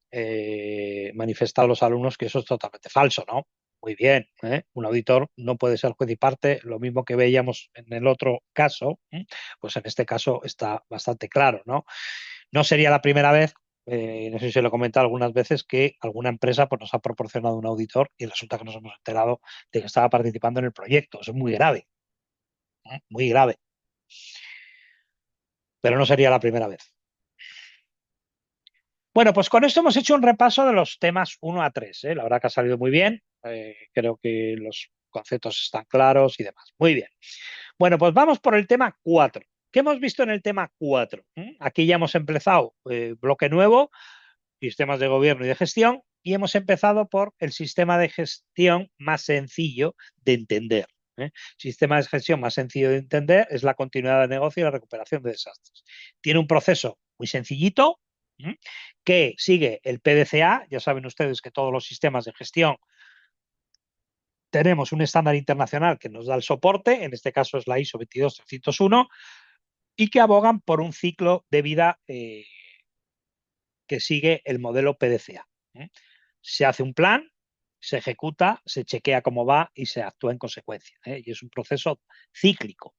manifestado los alumnos que eso es totalmente falso, ¿no? Muy bien, un auditor no puede ser juez y parte, lo mismo que veíamos en el otro caso, pues en este caso está bastante claro, ¿no? No sería la primera vez, no sé si se lo he comentado algunas veces, que alguna empresa pues, nos ha proporcionado un auditor y resulta que nos hemos enterado de que estaba participando en el proyecto. Eso es muy grave, muy grave, pero no sería la primera vez. Bueno, pues con esto hemos hecho un repaso de los temas 1 a 3. La verdad que ha salido muy bien. Creo que los conceptos están claros y demás. Muy bien. Bueno, pues vamos por el tema 4. ¿Qué hemos visto en el tema 4? Aquí ya hemos empezado bloque nuevo, sistemas de gobierno y de gestión, y hemos empezado por el sistema de gestión más sencillo de entender. Sistema de gestión más sencillo de entender es la continuidad de negocio y la recuperación de desastres. Tiene un proceso muy sencillito que sigue el PDCA. Ya saben ustedes que todos los sistemas de gestión tenemos un estándar internacional que nos da el soporte, en este caso es la ISO 22301, y que abogan por un ciclo de vida que sigue el modelo PDCA. Se hace un plan, se ejecuta, se chequea cómo va y se actúa en consecuencia. Y es un proceso cíclico.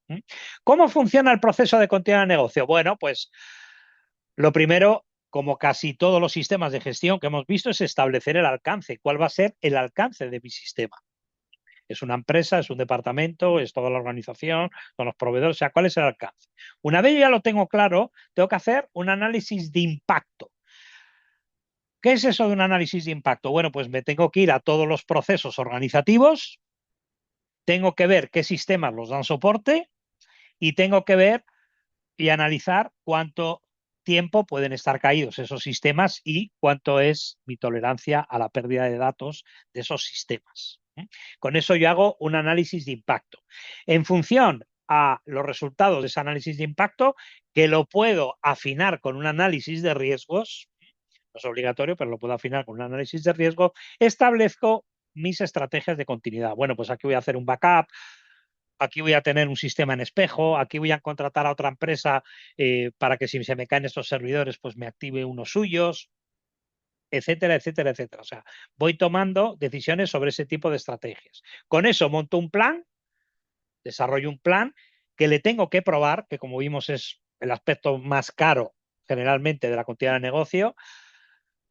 ¿Cómo funciona el proceso de continuidad de negocio? Bueno, pues lo primero, como casi todos los sistemas de gestión que hemos visto, es establecer el alcance. ¿Cuál va a ser el alcance de mi sistema? ¿Es una empresa, es un departamento, es toda la organización, son los proveedores? O sea, ¿cuál es el alcance? Una vez ya lo tengo claro, tengo que hacer un análisis de impacto. ¿Qué es eso de un análisis de impacto? Bueno, pues me tengo que ir a todos los procesos organizativos, tengo que ver qué sistemas los dan soporte y tengo que ver y analizar cuánto tiempo pueden estar caídos esos sistemas y cuánto es mi tolerancia a la pérdida de datos de esos sistemas. Con eso yo hago un análisis de impacto. En función a los resultados de ese análisis de impacto, que lo puedo afinar con un análisis de riesgos, no es obligatorio, pero lo puedo afinar con un análisis de riesgo, establezco mis estrategias de continuidad. Bueno, pues aquí voy a hacer un backup, aquí voy a tener un sistema en espejo, aquí voy a contratar a otra empresa para que si se me caen estos servidores, pues me active unos suyos, etcétera, etcétera, etcétera. O sea, voy tomando decisiones sobre ese tipo de estrategias. Con eso monto un plan, desarrollo un plan que le tengo que probar, que como vimos es el aspecto más caro generalmente de la continuidad de negocio,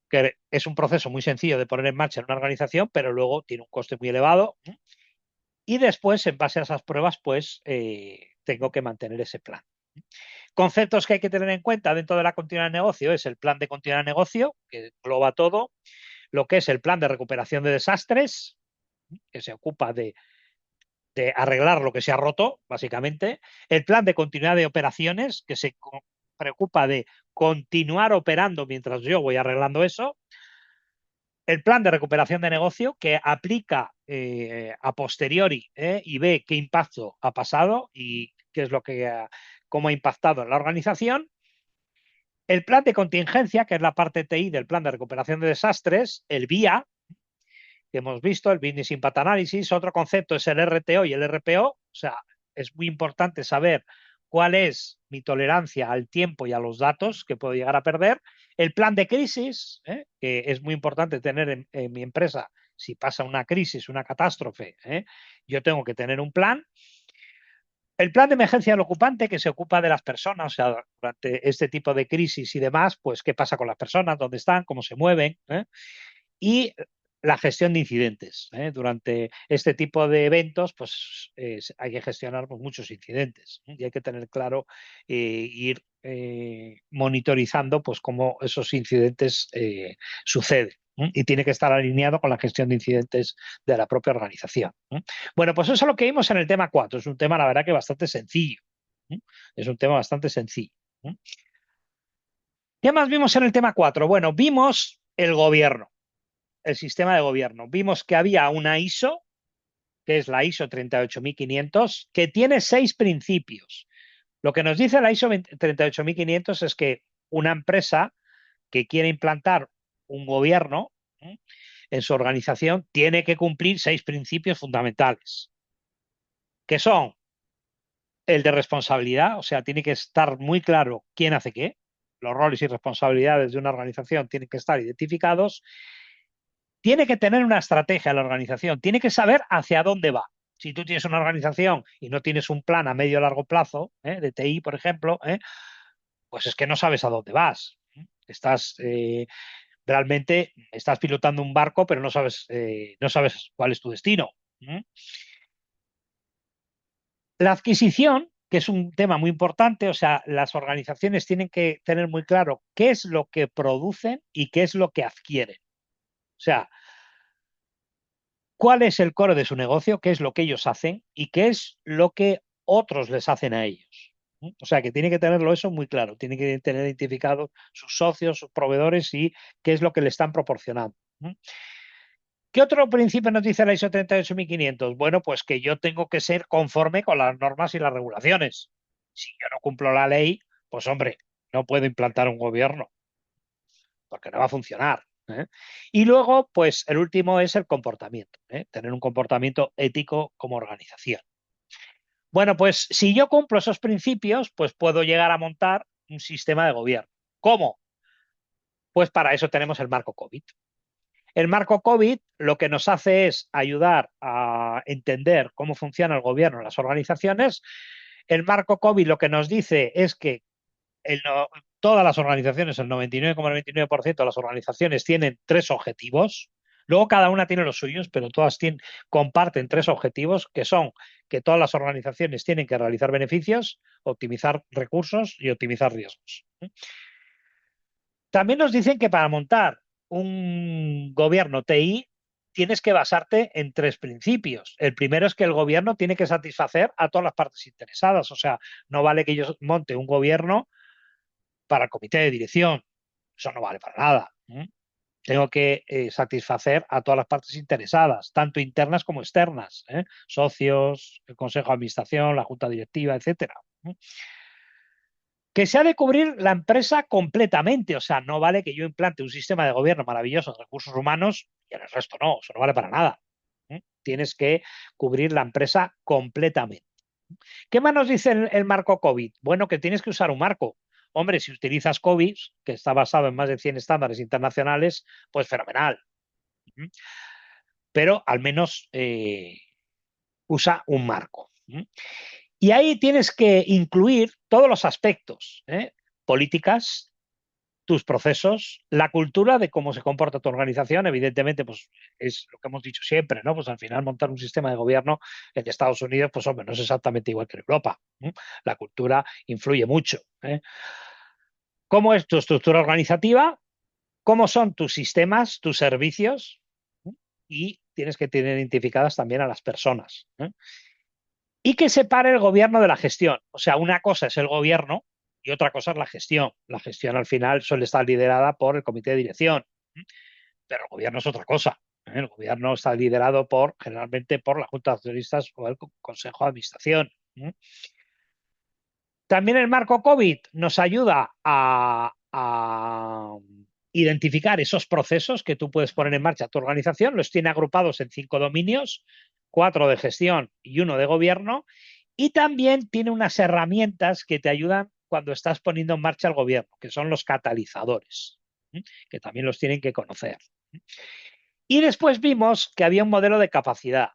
que es un proceso muy sencillo de poner en marcha en una organización, pero luego tiene un coste muy elevado. Y después, en base a esas pruebas, pues tengo que mantener ese plan. Conceptos que hay que tener en cuenta dentro de la continuidad de negocio es el plan de continuidad de negocio, que engloba todo, lo que es el plan de recuperación de desastres, que se ocupa de arreglar lo que se ha roto, básicamente, el plan de continuidad de operaciones, que se preocupa de continuar operando mientras yo voy arreglando eso, el plan de recuperación de negocio, que aplica a posteriori y ve qué impacto ha pasado y qué es lo que cómo ha impactado en la organización. El plan de contingencia, que es la parte TI del plan de recuperación de desastres, el BIA, que hemos visto, el Business Impact Analysis. Otro concepto es el RTO y el RPO. O sea, es muy importante saber cuál es mi tolerancia al tiempo y a los datos que puedo llegar a perder. El plan de crisis, que es muy importante tener en mi empresa. Si pasa una crisis, una catástrofe, yo tengo que tener un plan. El plan de emergencia del ocupante, que se ocupa de las personas, o sea, durante este tipo de crisis y demás, pues qué pasa con las personas, dónde están, cómo se mueven. Y la gestión de incidentes. Durante este tipo de eventos, pues hay que gestionar pues, muchos incidentes, y hay que tener claro ir monitorizando pues cómo esos incidentes suceden. Y tiene que estar alineado con la gestión de incidentes de la propia organización. Bueno, pues eso es lo que vimos en el tema 4. Es un tema, la verdad, que bastante sencillo. Es un tema bastante sencillo. ¿Qué más vimos en el tema 4? Bueno, vimos el gobierno, el sistema de gobierno. Vimos que había una ISO, que es la ISO 38500, que tiene 6 principios. Lo que nos dice la ISO 38500 es que una empresa que quiere implantar un gobierno en su organización tiene que cumplir 6 principios fundamentales, que son el de responsabilidad, o sea, tiene que estar muy claro quién hace qué, los roles y responsabilidades de una organización tienen que estar identificados. Tiene que tener una estrategia la organización, tiene que saber hacia dónde va. Si tú tienes una organización y no tienes un plan a medio o largo plazo, de TI, por ejemplo, pues es que no sabes a dónde vas. Estás realmente estás pilotando un barco, pero no sabes cuál es tu destino. La adquisición, que es un tema muy importante, o sea, las organizaciones tienen que tener muy claro qué es lo que producen y qué es lo que adquieren. O sea, cuál es el core de su negocio, qué es lo que ellos hacen y qué es lo que otros les hacen a ellos. O sea, que tiene que tenerlo eso muy claro, tiene que tener identificados sus socios, sus proveedores y qué es lo que le están proporcionando. ¿Qué otro principio nos dice la ISO 38500? Bueno, pues que yo tengo que ser conforme con las normas y las regulaciones. Si yo no cumplo la ley, pues hombre, no puedo implantar un gobierno, porque no va a funcionar. Y luego, pues el último es el comportamiento, tener un comportamiento ético como organización. Bueno, pues si yo cumplo esos principios, pues puedo llegar a montar un sistema de gobierno. ¿Cómo? Pues para eso tenemos el marco COVID. El marco COVID lo que nos hace es ayudar a entender cómo funciona el gobierno en las organizaciones. El marco COVID lo que nos dice es que todas las organizaciones, el 99,99% de las organizaciones tienen 3 objetivos. Luego cada una tiene los suyos, pero todas comparten 3 objetivos, que son que todas las organizaciones tienen que realizar beneficios, optimizar recursos y optimizar riesgos. También nos dicen que para montar un gobierno TI tienes que basarte en 3 principios. El primero es que el gobierno tiene que satisfacer a todas las partes interesadas. O sea, no vale que yo monte un gobierno para el comité de dirección. Eso no vale para nada. Tengo que satisfacer a todas las partes interesadas, tanto internas como externas, socios, el consejo de administración, la junta directiva, etcétera. Que se ha de cubrir la empresa completamente, o sea, no vale que yo implante un sistema de gobierno maravilloso en recursos humanos y en el resto no, eso no vale para nada. Tienes que cubrir la empresa completamente. ¿Qué más nos dice el marco COVID? Bueno, que tienes que usar un marco. Hombre, si utilizas COVID, que está basado en más de 100 estándares internacionales, pues fenomenal. Pero al menos usa un marco. Y ahí tienes que incluir todos los aspectos, políticas, tus procesos, la cultura de cómo se comporta tu organización, evidentemente, pues es lo que hemos dicho siempre, ¿no? Pues al final montar un sistema de gobierno en Estados Unidos, pues hombre, no es exactamente igual que en Europa. La cultura influye mucho. ¿Cómo es tu estructura organizativa? ¿Cómo son tus sistemas, tus servicios? Y tienes que tener identificadas también a las personas. Y que separe el gobierno de la gestión. O sea, una cosa es el gobierno y otra cosa es la gestión. La gestión al final suele estar liderada por el comité de dirección, pero el gobierno es otra cosa. El gobierno está liderado generalmente por la Junta de Accionistas o el Consejo de Administración. También el marco COVID nos ayuda a identificar esos procesos que tú puedes poner en marcha tu organización. Los tiene agrupados en 5 dominios, 4 de gestión y 1 de gobierno. Y también tiene unas herramientas que te ayudan cuando estás poniendo en marcha el gobierno, que son los catalizadores, que también los tienen que conocer. Y después vimos que había un modelo de capacidad.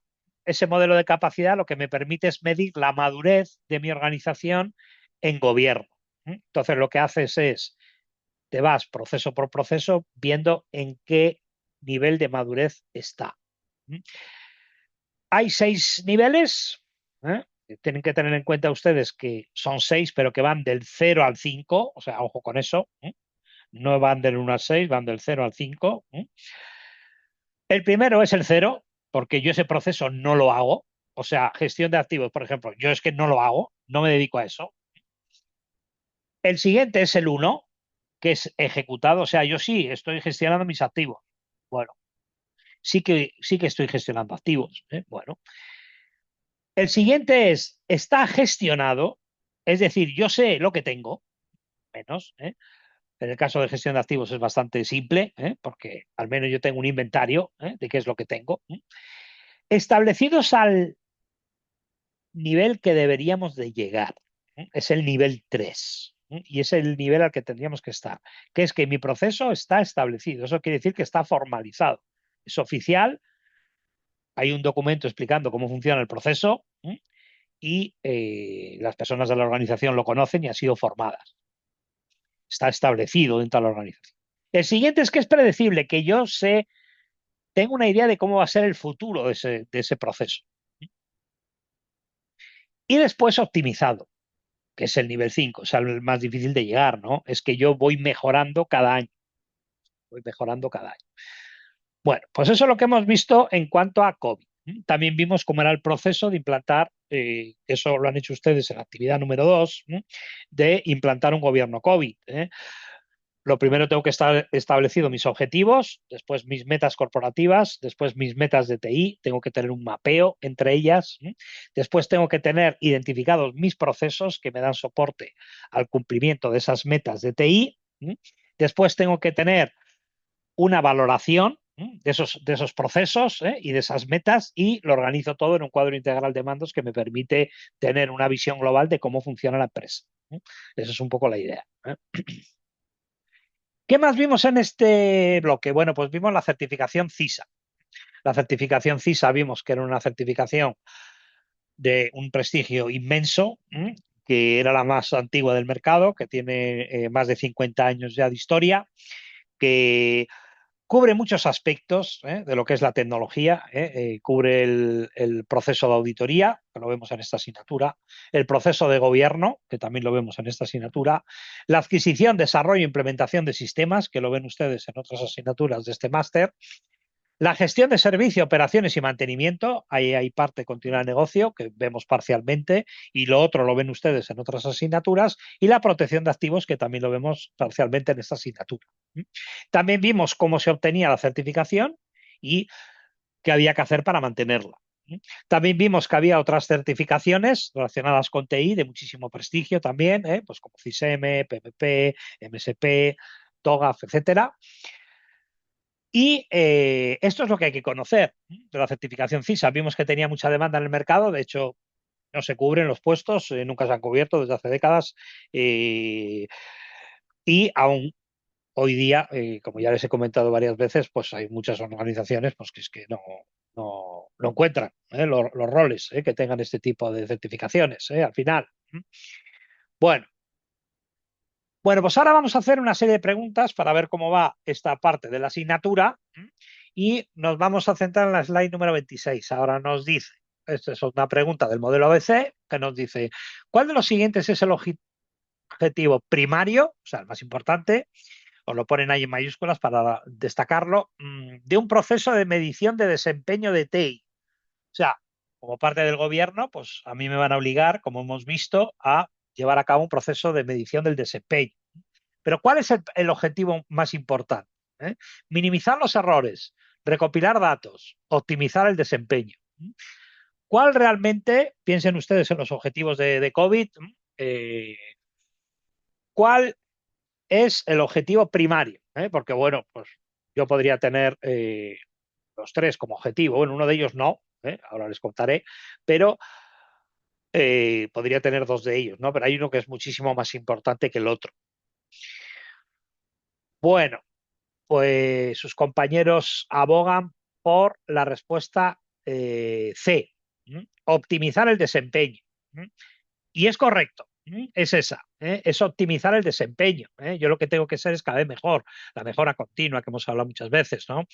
Ese modelo de capacidad lo que me permite es medir la madurez de mi organización en gobierno. Entonces lo que haces es, te vas proceso por proceso viendo en qué nivel de madurez está. Hay 6 niveles. Tienen que tener en cuenta ustedes que son 6, pero que van del 0 al 5, o sea, ojo con eso. No van del 1 al 6, van del 0 al 5. El primero es el 0, porque yo ese proceso no lo hago. O sea, gestión de activos, por ejemplo, yo es que no lo hago, no me dedico a eso. El siguiente es el 1, que es ejecutado. O sea, yo sí estoy gestionando mis activos. Bueno, sí que estoy gestionando activos. Bueno. El siguiente es, está gestionado, es decir, yo sé lo que tengo, menos. En el caso de gestión de activos es bastante simple, porque al menos yo tengo un inventario de qué es lo que tengo. Establecidos al nivel que deberíamos de llegar. Es el nivel 3. Y es el nivel al que tendríamos que estar, que es que mi proceso está establecido. Eso quiere decir que está formalizado. Es oficial, hay un documento explicando cómo funciona el proceso y las personas de la organización lo conocen y han sido formadas. Está establecido dentro de la organización. El siguiente es que es predecible, que yo sé, tengo una idea de cómo va a ser el futuro de ese proceso. Y después optimizado, que es el nivel 5, o sea, el más difícil de llegar, ¿no? Es que yo voy mejorando cada año, voy mejorando cada año. Bueno, pues eso es lo que hemos visto en cuanto a COVID. También vimos cómo era el proceso de implantar, eso lo han hecho ustedes en la actividad número 2, de implantar un gobierno COVID. Lo primero tengo que estar establecido mis objetivos, después mis metas corporativas, después mis metas de TI, tengo que tener un mapeo entre ellas, después tengo que tener identificados mis procesos que me dan soporte al cumplimiento de esas metas de TI, después tengo que tener una valoración de esos procesos y de esas metas y lo organizo todo en un cuadro integral de mandos que me permite tener una visión global de cómo funciona la empresa. Esa es un poco la idea. ¿Qué más vimos en este bloque? Bueno, pues vimos la certificación CISA. La certificación CISA vimos que era una certificación de un prestigio inmenso, que era la más antigua del mercado, que tiene más de 50 años ya de historia, que cubre muchos aspectos de lo que es la tecnología, cubre el proceso de auditoría, que lo vemos en esta asignatura, el proceso de gobierno, que también lo vemos en esta asignatura, la adquisición, desarrollo e implementación de sistemas, que lo ven ustedes en otras asignaturas de este máster, la gestión de servicio, operaciones y mantenimiento, ahí hay parte continua de negocio que vemos parcialmente y lo otro lo ven ustedes en otras asignaturas y la protección de activos que también lo vemos parcialmente en esta asignatura. También vimos cómo se obtenía la certificación y qué había que hacer para mantenerla. También vimos que había otras certificaciones relacionadas con TI de muchísimo prestigio también, pues como CISM, PPP, MSP, TOGAF, etcétera. Y esto es lo que hay que conocer de la certificación CISA. Vimos que tenía mucha demanda en el mercado, de hecho no se cubren los puestos, nunca se han cubierto desde hace décadas y aún hoy día, como ya les he comentado varias veces, pues hay muchas organizaciones pues, que es que no encuentran los roles que tengan este tipo de certificaciones al final. Bueno, bueno, pues ahora vamos a hacer una serie de preguntas para ver cómo va esta parte de la asignatura y nos vamos a centrar en la slide número 26. Ahora nos dice, esta es una pregunta del modelo ABC, que nos dice, ¿cuál de los siguientes es el objetivo primario, o sea, el más importante, os lo ponen ahí en mayúsculas para destacarlo, de un proceso de medición de desempeño de TI? O sea, como parte del gobierno, pues a mí me van a obligar, como hemos visto, a llevar a cabo un proceso de medición del desempeño. Pero ¿cuál es el objetivo más importante? ¿Eh? Minimizar los errores, recopilar datos, optimizar el desempeño. ¿Cuál realmente, piensen ustedes en los objetivos de COVID, cuál es el objetivo primario? Porque, bueno, pues yo podría tener los tres como objetivo. Bueno, uno de ellos no, ahora les contaré, pero podría tener dos de ellos, ¿no? Pero hay uno que es muchísimo más importante que el otro. Bueno, pues sus compañeros abogan por la respuesta C, optimizar el desempeño. Y es correcto, es esa, es optimizar el desempeño. Yo lo que tengo que ser es cada vez mejor, la mejora continua que hemos hablado muchas veces, ¿no?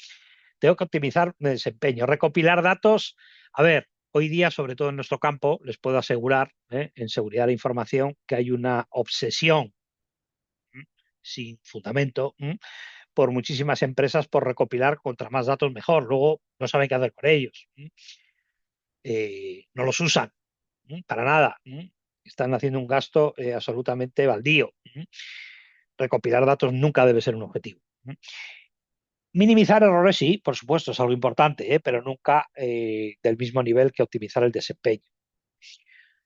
Tengo que optimizar mi desempeño, recopilar datos. A ver, hoy día, sobre todo en nuestro campo, les puedo asegurar, en seguridad de información, que hay una obsesión sin fundamento por muchísimas empresas por recopilar contra más datos mejor. Luego no saben qué hacer con ellos. No los usan para nada. Están haciendo un gasto absolutamente baldío. Recopilar datos nunca debe ser un objetivo. Minimizar errores, sí, por supuesto, es algo importante, pero nunca del mismo nivel que optimizar el desempeño.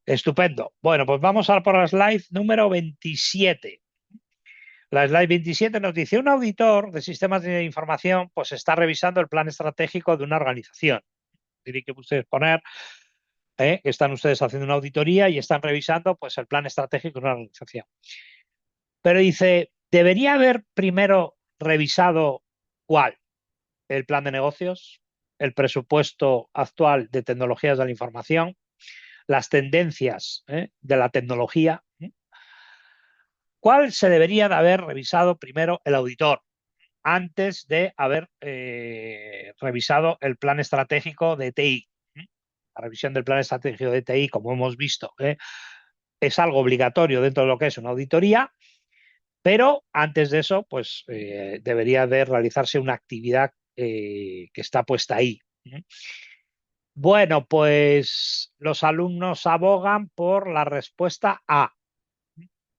Estupendo. Bueno, pues vamos a por la slide número 27. La slide 27 nos dice, un auditor de sistemas de información pues está revisando el plan estratégico de una organización. Tienen que ustedes poner que están ustedes haciendo una auditoría y están revisando pues el plan estratégico de una organización. Pero dice, ¿debería haber primero revisado cuál? ¿El plan de negocios? ¿El presupuesto actual de tecnologías de la información? ¿Las tendencias de la tecnología? ¿Cuál se debería de haber revisado primero el auditor antes de haber revisado el plan estratégico de TI? La revisión del plan estratégico de TI, como hemos visto, es algo obligatorio dentro de lo que es una auditoría, pero antes de eso, pues debería de realizarse una actividad que está puesta ahí. Bueno, pues los alumnos abogan por la respuesta A,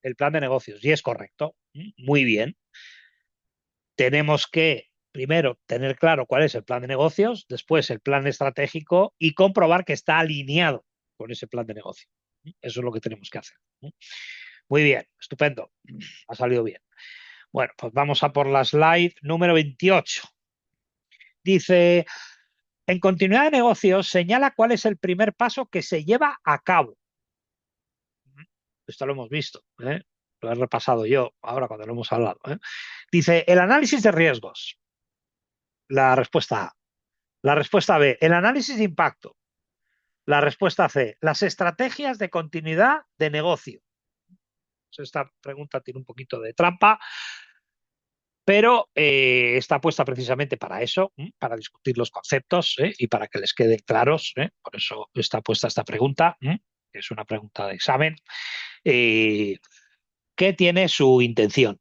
el plan de negocios, y es correcto. Muy bien. Tenemos que, primero, tener claro cuál es el plan de negocios, después el plan estratégico y comprobar que está alineado con ese plan de negocio. Eso es lo que tenemos que hacer. Muy bien, estupendo. Ha salido bien. Bueno, pues vamos a por la slide número 28. Dice, en continuidad de negocios, señala cuál es el primer paso que se lleva a cabo. Esto lo hemos visto, lo he repasado yo ahora cuando lo hemos hablado. Dice, el análisis de riesgos. La respuesta A. La respuesta B, el análisis de impacto. La respuesta C, las estrategias de continuidad de negocio. Esta pregunta tiene un poquito de trampa, pero está puesta precisamente para eso, para discutir los conceptos y para que les queden claros. Por eso está puesta esta pregunta, que es una pregunta de examen, que tiene su intención.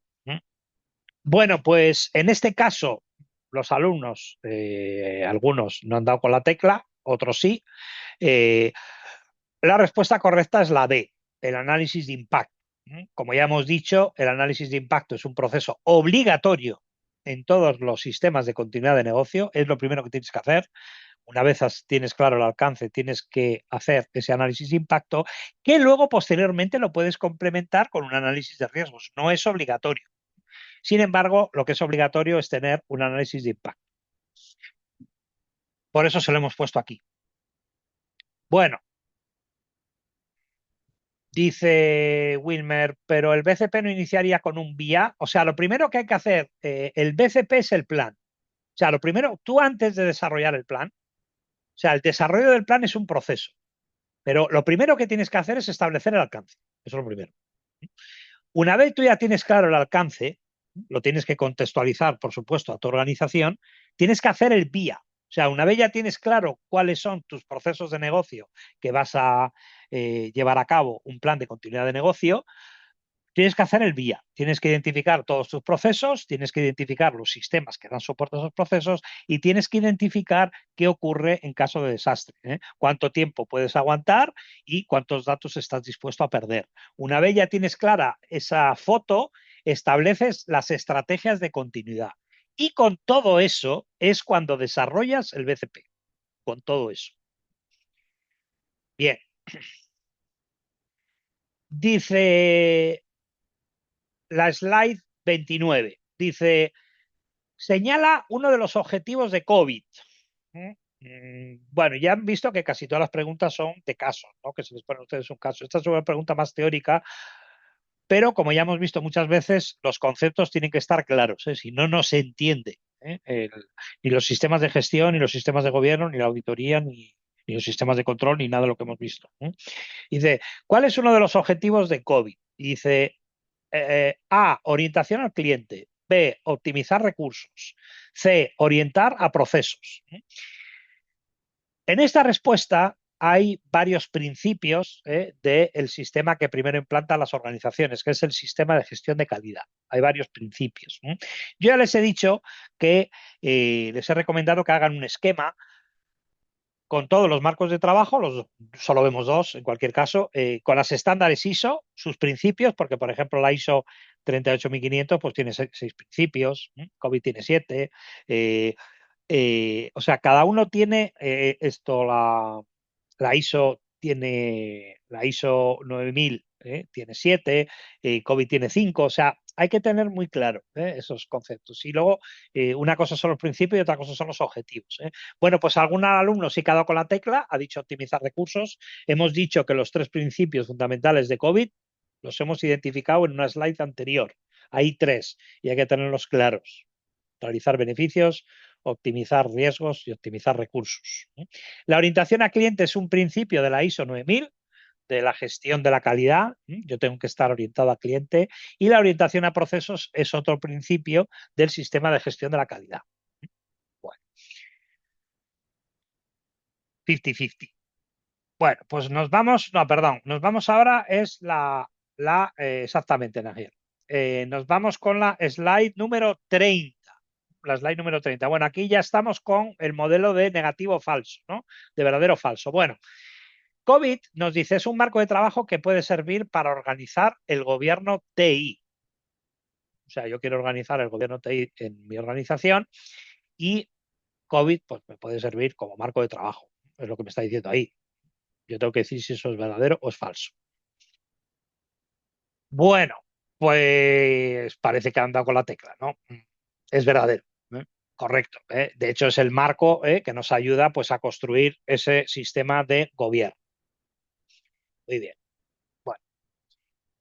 Bueno, pues en este caso, los alumnos, algunos no han dado con la tecla, otros sí. La respuesta correcta es la D, el análisis de impacto. Como ya hemos dicho, el análisis de impacto es un proceso obligatorio en todos los sistemas de continuidad de negocio. Es lo primero que tienes que hacer. Una vez tienes claro el alcance, tienes que hacer ese análisis de impacto, que luego posteriormente lo puedes complementar con un análisis de riesgos. No es obligatorio. Sin embargo, lo que es obligatorio es tener un análisis de impacto. Por eso se lo hemos puesto aquí. Bueno, dice Wilmer, pero el BCP no iniciaría con un VIA. O sea, lo primero que hay que hacer, el BCP es el plan. O sea, lo primero, tú antes de desarrollar el plan, sea, el desarrollo del plan es un proceso, pero lo primero que tienes que hacer es establecer el alcance. Eso es lo primero. Una vez tú ya tienes claro el alcance, lo tienes que contextualizar, por supuesto, a tu organización, tienes que hacer el vía. O sea, una vez ya tienes claro cuáles son tus procesos de negocio que vas a llevar a cabo un plan de continuidad de negocio, tienes que hacer el vía, tienes que identificar todos tus procesos, tienes que identificar los sistemas que dan soporte a esos procesos y tienes que identificar qué ocurre en caso de desastre, ¿eh? Cuánto tiempo puedes aguantar y cuántos datos estás dispuesto a perder. Una vez ya tienes clara esa foto, estableces las estrategias de continuidad. Y con todo eso es cuando desarrollas el BCP, con todo eso. Bien. Dice la slide 29, dice, señala uno de los objetivos de COVID. Bueno, ya han visto que casi todas las preguntas son de casos, ¿no? Que se les pone a ustedes un caso. Esta es una pregunta más teórica, pero como ya hemos visto muchas veces, los conceptos tienen que estar claros, ¿eh? Si no, no se entiende, ¿eh? Ni los sistemas de gestión, ni los sistemas de gobierno, ni la auditoría, ni los sistemas de control, ni nada de lo que hemos visto, ¿eh? Dice, ¿cuál es uno de los objetivos de COVID? Dice, A, orientación al cliente. B, optimizar recursos. C, orientar a procesos. En esta respuesta hay varios principios del sistema que primero implantan las organizaciones, que es el sistema de gestión de calidad. Hay varios principios. Yo ya les he dicho que les he recomendado que hagan un esquema con todos los marcos de trabajo, solo vemos dos en cualquier caso, con las estándares ISO, sus principios, porque por ejemplo la ISO 38500 pues tiene seis principios, COVID tiene 7, o sea, cada uno tiene la ISO tiene, la ISO 9000 tiene 7, COVID tiene 5, o sea, hay que tener muy claro esos conceptos. Y luego, una cosa son los principios y otra cosa son los objetivos. Bueno, pues algún alumno sí que ha dado con la tecla, ha dicho optimizar recursos. Hemos dicho que los tres principios fundamentales de COVID los hemos identificado en una slide anterior. Hay tres y hay que tenerlos claros. Realizar beneficios, optimizar riesgos y optimizar recursos. La orientación a cliente es un principio de la ISO 9000, de la gestión de la calidad. Yo tengo que estar orientado a cliente. Y la orientación a procesos es otro principio del sistema de gestión de la calidad. Bueno, 50-50. Bueno, pues nos vamos, no, perdón, nos vamos ahora, es exactamente, Nagiel. Nos vamos con la slide número 30. La slide número 30. Bueno, aquí ya estamos con el modelo de negativo falso, ¿no? De verdadero falso. Bueno, COVID nos dice es un marco de trabajo que puede servir para organizar el gobierno TI. O sea, yo quiero organizar el gobierno TI en mi organización y COVID pues, me puede servir como marco de trabajo. Es lo que me está diciendo ahí. Yo tengo que decir si eso es verdadero o es falso. Bueno, pues parece que han dado con la tecla, ¿no? Es verdadero. Correcto. De hecho, es el marco que nos ayuda pues, a construir ese sistema de gobierno. Muy bien. Bueno,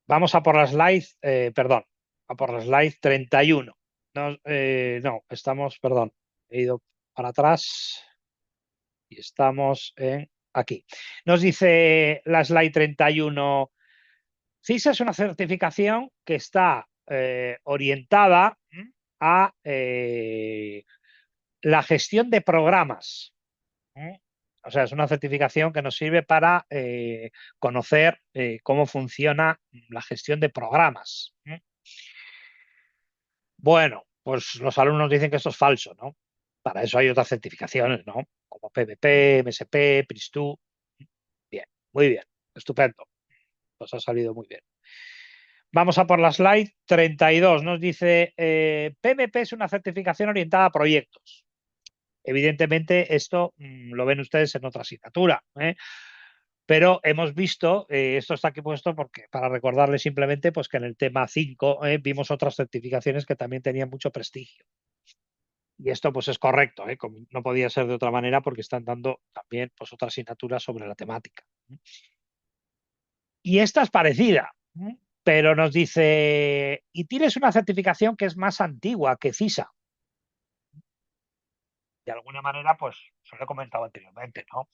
vamos a por la slide, perdón, a por la slide 31. No, estamos, perdón, he ido para atrás y estamos en aquí. Nos dice la slide 31, CISA es una certificación que está orientada a la gestión de programas. O sea, es una certificación que nos sirve para conocer cómo funciona la gestión de programas. Bueno, pues los alumnos dicen que esto es falso, ¿no? Para eso hay otras certificaciones, ¿no? Como PMP, MSP, PRIS2. Bien, muy bien, estupendo. Pues ha salido muy bien. Vamos a por la slide 32. Nos dice, PMP es una certificación orientada a proyectos. Evidentemente, esto lo ven ustedes en otra asignatura, pero hemos visto, esto está aquí puesto porque para recordarles simplemente pues, que en el tema 5 vimos otras certificaciones que también tenían mucho prestigio. Y esto pues es correcto, como no podía ser de otra manera porque están dando también pues, otra asignatura sobre la temática. Y esta es parecida, pero nos dice, y tienes una certificación que es más antigua que CISA. de alguna manera, pues, se lo he comentado anteriormente, ¿no?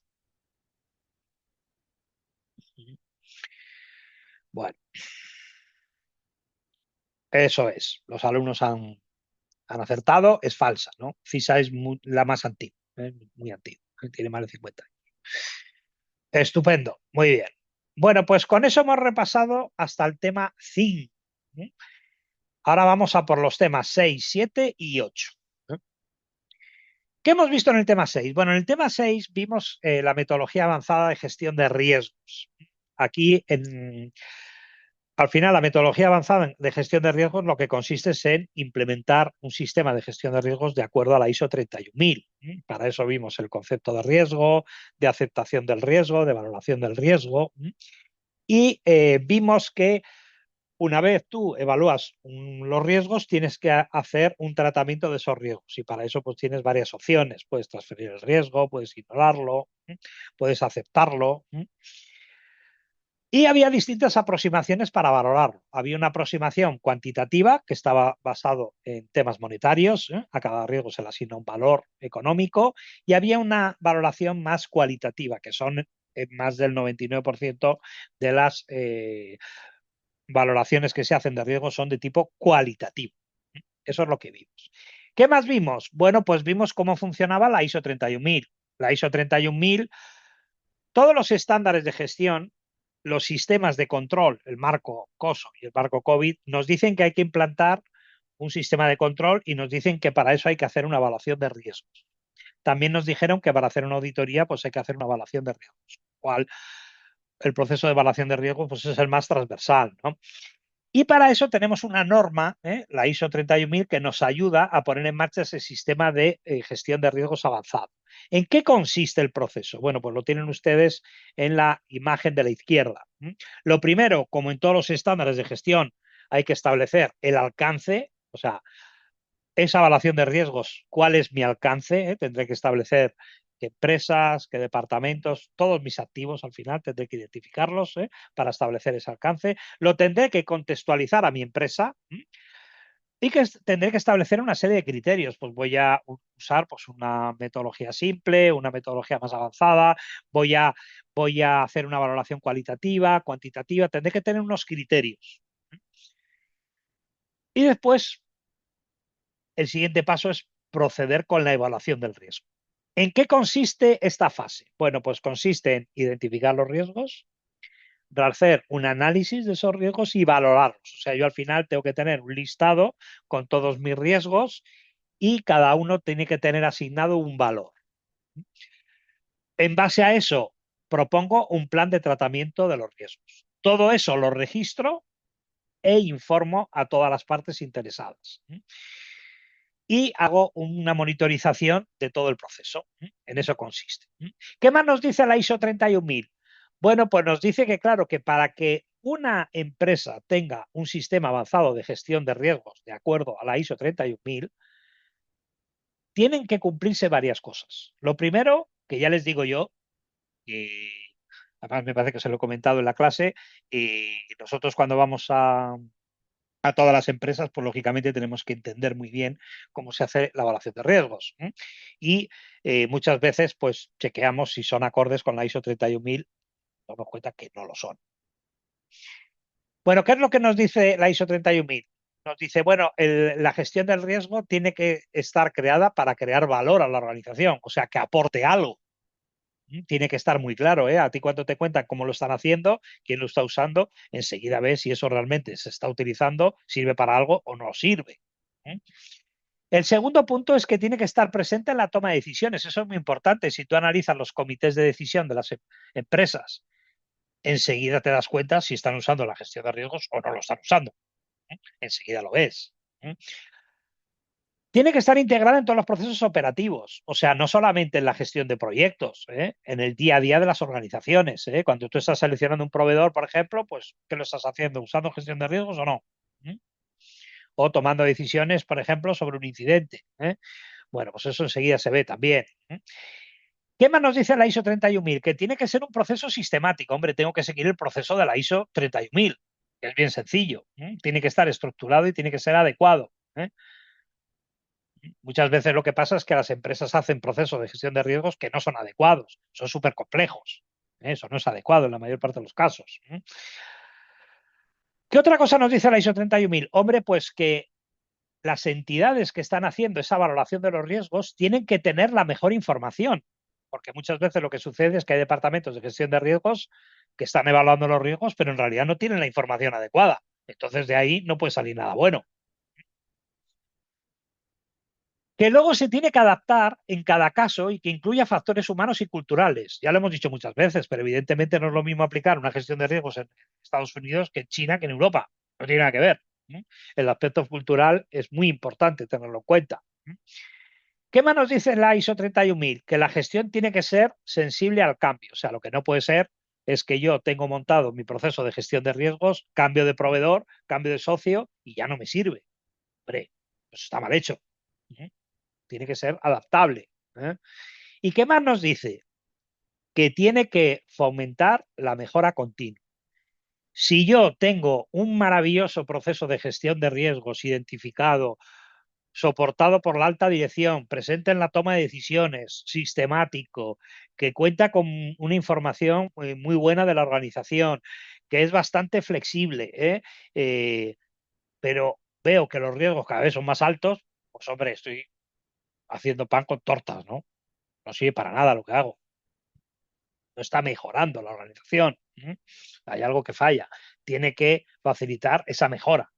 Bueno, eso es. Los alumnos han acertado, es falsa, ¿no? CISA es la más antigua, muy antigua, tiene más de 50 años. Estupendo, muy bien. Bueno, pues con eso hemos repasado hasta el tema 5. ¿Eh? Ahora vamos a por los temas 6, 7 y 8. ¿Eh? ¿Qué hemos visto en el tema 6? Bueno, en el tema 6 vimos la metodología avanzada de gestión de riesgos. Aquí, al final, la metodología avanzada de gestión de riesgos lo que consiste es en implementar un sistema de gestión de riesgos de acuerdo a la ISO 31000. Para eso vimos el concepto de riesgo, de aceptación del riesgo, de valoración del riesgo. Y vimos que una vez tú evalúas los riesgos, tienes que hacer un tratamiento de esos riesgos. Y para eso pues tienes varias opciones. Puedes transferir el riesgo, puedes ignorarlo, puedes aceptarlo. Y había distintas aproximaciones para valorarlo. Había una aproximación cuantitativa que estaba basado en temas monetarios, a cada riesgo se le asigna un valor económico, y había una valoración más cualitativa, que son más del 99% de las valoraciones que se hacen de riesgo son de tipo cualitativo. Eso es lo que vimos. ¿Qué más vimos? Bueno, pues vimos cómo funcionaba la ISO 31000. La ISO 31000, todos los estándares de gestión, los sistemas de control, el marco COSO y el marco COVID, nos dicen que hay que implantar un sistema de control y nos dicen que para eso hay que hacer una evaluación de riesgos. También nos dijeron que para hacer una auditoría pues hay que hacer una evaluación de riesgos, cual el proceso de evaluación de riesgos pues es el más transversal, ¿no? Y para eso tenemos una norma, la ISO 31000, que nos ayuda a poner en marcha ese sistema de gestión de riesgos avanzado. ¿En qué consiste el proceso? Bueno, pues lo tienen ustedes en la imagen de la izquierda. Lo primero, como en todos los estándares de gestión, hay que establecer el alcance, o sea, esa evaluación de riesgos, ¿cuál es mi alcance? Tendré que establecer qué empresas, qué departamentos, todos mis activos al final tendré que identificarlos para establecer ese alcance. Lo tendré que contextualizar a mi empresa y que tendré que establecer una serie de criterios. Pues voy a usar pues, una metodología simple, una metodología más avanzada, voy a hacer una valoración cualitativa, cuantitativa, tendré que tener unos criterios. Y después, el siguiente paso es proceder con la evaluación del riesgo. ¿En qué consiste esta fase? Bueno, pues consiste en identificar los riesgos, hacer un análisis de esos riesgos y valorarlos. O sea, yo al final tengo que tener un listado con todos mis riesgos y cada uno tiene que tener asignado un valor. En base a eso, propongo un plan de tratamiento de los riesgos. Todo eso lo registro e informo a todas las partes interesadas. Y hago una monitorización de todo el proceso. En eso consiste. ¿Qué más nos dice la ISO 31000? Bueno, pues nos dice que, claro, que para que una empresa tenga un sistema avanzado de gestión de riesgos de acuerdo a la ISO 31000, tienen que cumplirse varias cosas. Lo primero, que ya les digo yo, y además me parece que se lo he comentado en la clase, y nosotros cuando vamos a todas las empresas, pues lógicamente tenemos que entender muy bien cómo se hace la evaluación de riesgos. Y muchas veces, pues chequeamos si son acordes con la ISO 31000, nos damos cuenta que no lo son. Bueno, ¿qué es lo que nos dice la ISO 31000? Nos dice, bueno, la gestión del riesgo tiene que estar creada para crear valor a la organización, o sea, que aporte algo. Tiene que estar muy claro, ¿eh? A ti cuando te cuentan cómo lo están haciendo, quién lo está usando, enseguida ves si eso realmente se está utilizando, sirve para algo o no sirve. ¿Eh? El segundo punto es que tiene que estar presente en la toma de decisiones. Eso es muy importante. Si tú analizas los comités de decisión de las empresas, enseguida te das cuenta si están usando la gestión de riesgos o no lo están usando. Enseguida lo ves. Tiene que estar integrada en todos los procesos operativos, o sea, no solamente en la gestión de proyectos, en el día a día de las organizaciones. Cuando tú estás seleccionando un proveedor, por ejemplo, pues, ¿qué lo estás haciendo? ¿Usando gestión de riesgos o no? O tomando decisiones, por ejemplo, sobre un incidente. Bueno, pues eso enseguida se ve también. ¿Qué más nos dice la ISO 31000? Que tiene que ser un proceso sistemático. Hombre, tengo que seguir el proceso de la ISO 31000, que es bien sencillo. Tiene que estar estructurado y tiene que ser adecuado. Muchas veces lo que pasa es que las empresas hacen procesos de gestión de riesgos que no son adecuados, son súper complejos. Eso no es adecuado en la mayor parte de los casos. ¿Qué otra cosa nos dice la ISO 31000? Hombre, pues que las entidades que están haciendo esa valoración de los riesgos tienen que tener la mejor información, porque muchas veces lo que sucede es que hay departamentos de gestión de riesgos que están evaluando los riesgos, pero en realidad no tienen la información adecuada. Entonces de ahí no puede salir nada bueno. Que luego se tiene que adaptar en cada caso y que incluya factores humanos y culturales. Ya lo hemos dicho muchas veces, pero evidentemente no es lo mismo aplicar una gestión de riesgos en Estados Unidos que en China que en Europa. No tiene nada que ver. El aspecto cultural es muy importante tenerlo en cuenta. ¿Qué más nos dice la ISO 31000? Que la gestión tiene que ser sensible al cambio. O sea, lo que no puede ser es que yo tengo montado mi proceso de gestión de riesgos, cambio de proveedor, cambio de socio y ya no me sirve. Hombre, pues está mal hecho. Tiene que ser adaptable. ¿Y qué más nos dice? Que tiene que fomentar la mejora continua. Si yo tengo un maravilloso proceso de gestión de riesgos identificado, soportado por la alta dirección, presente en la toma de decisiones, sistemático, que cuenta con una información muy buena de la organización, que es bastante flexible, pero veo que los riesgos cada vez son más altos, pues hombre, estoy haciendo pan con tortas, ¿no? No sirve para nada lo que hago. No está mejorando la organización. Hay algo que falla. Tiene que facilitar esa mejora.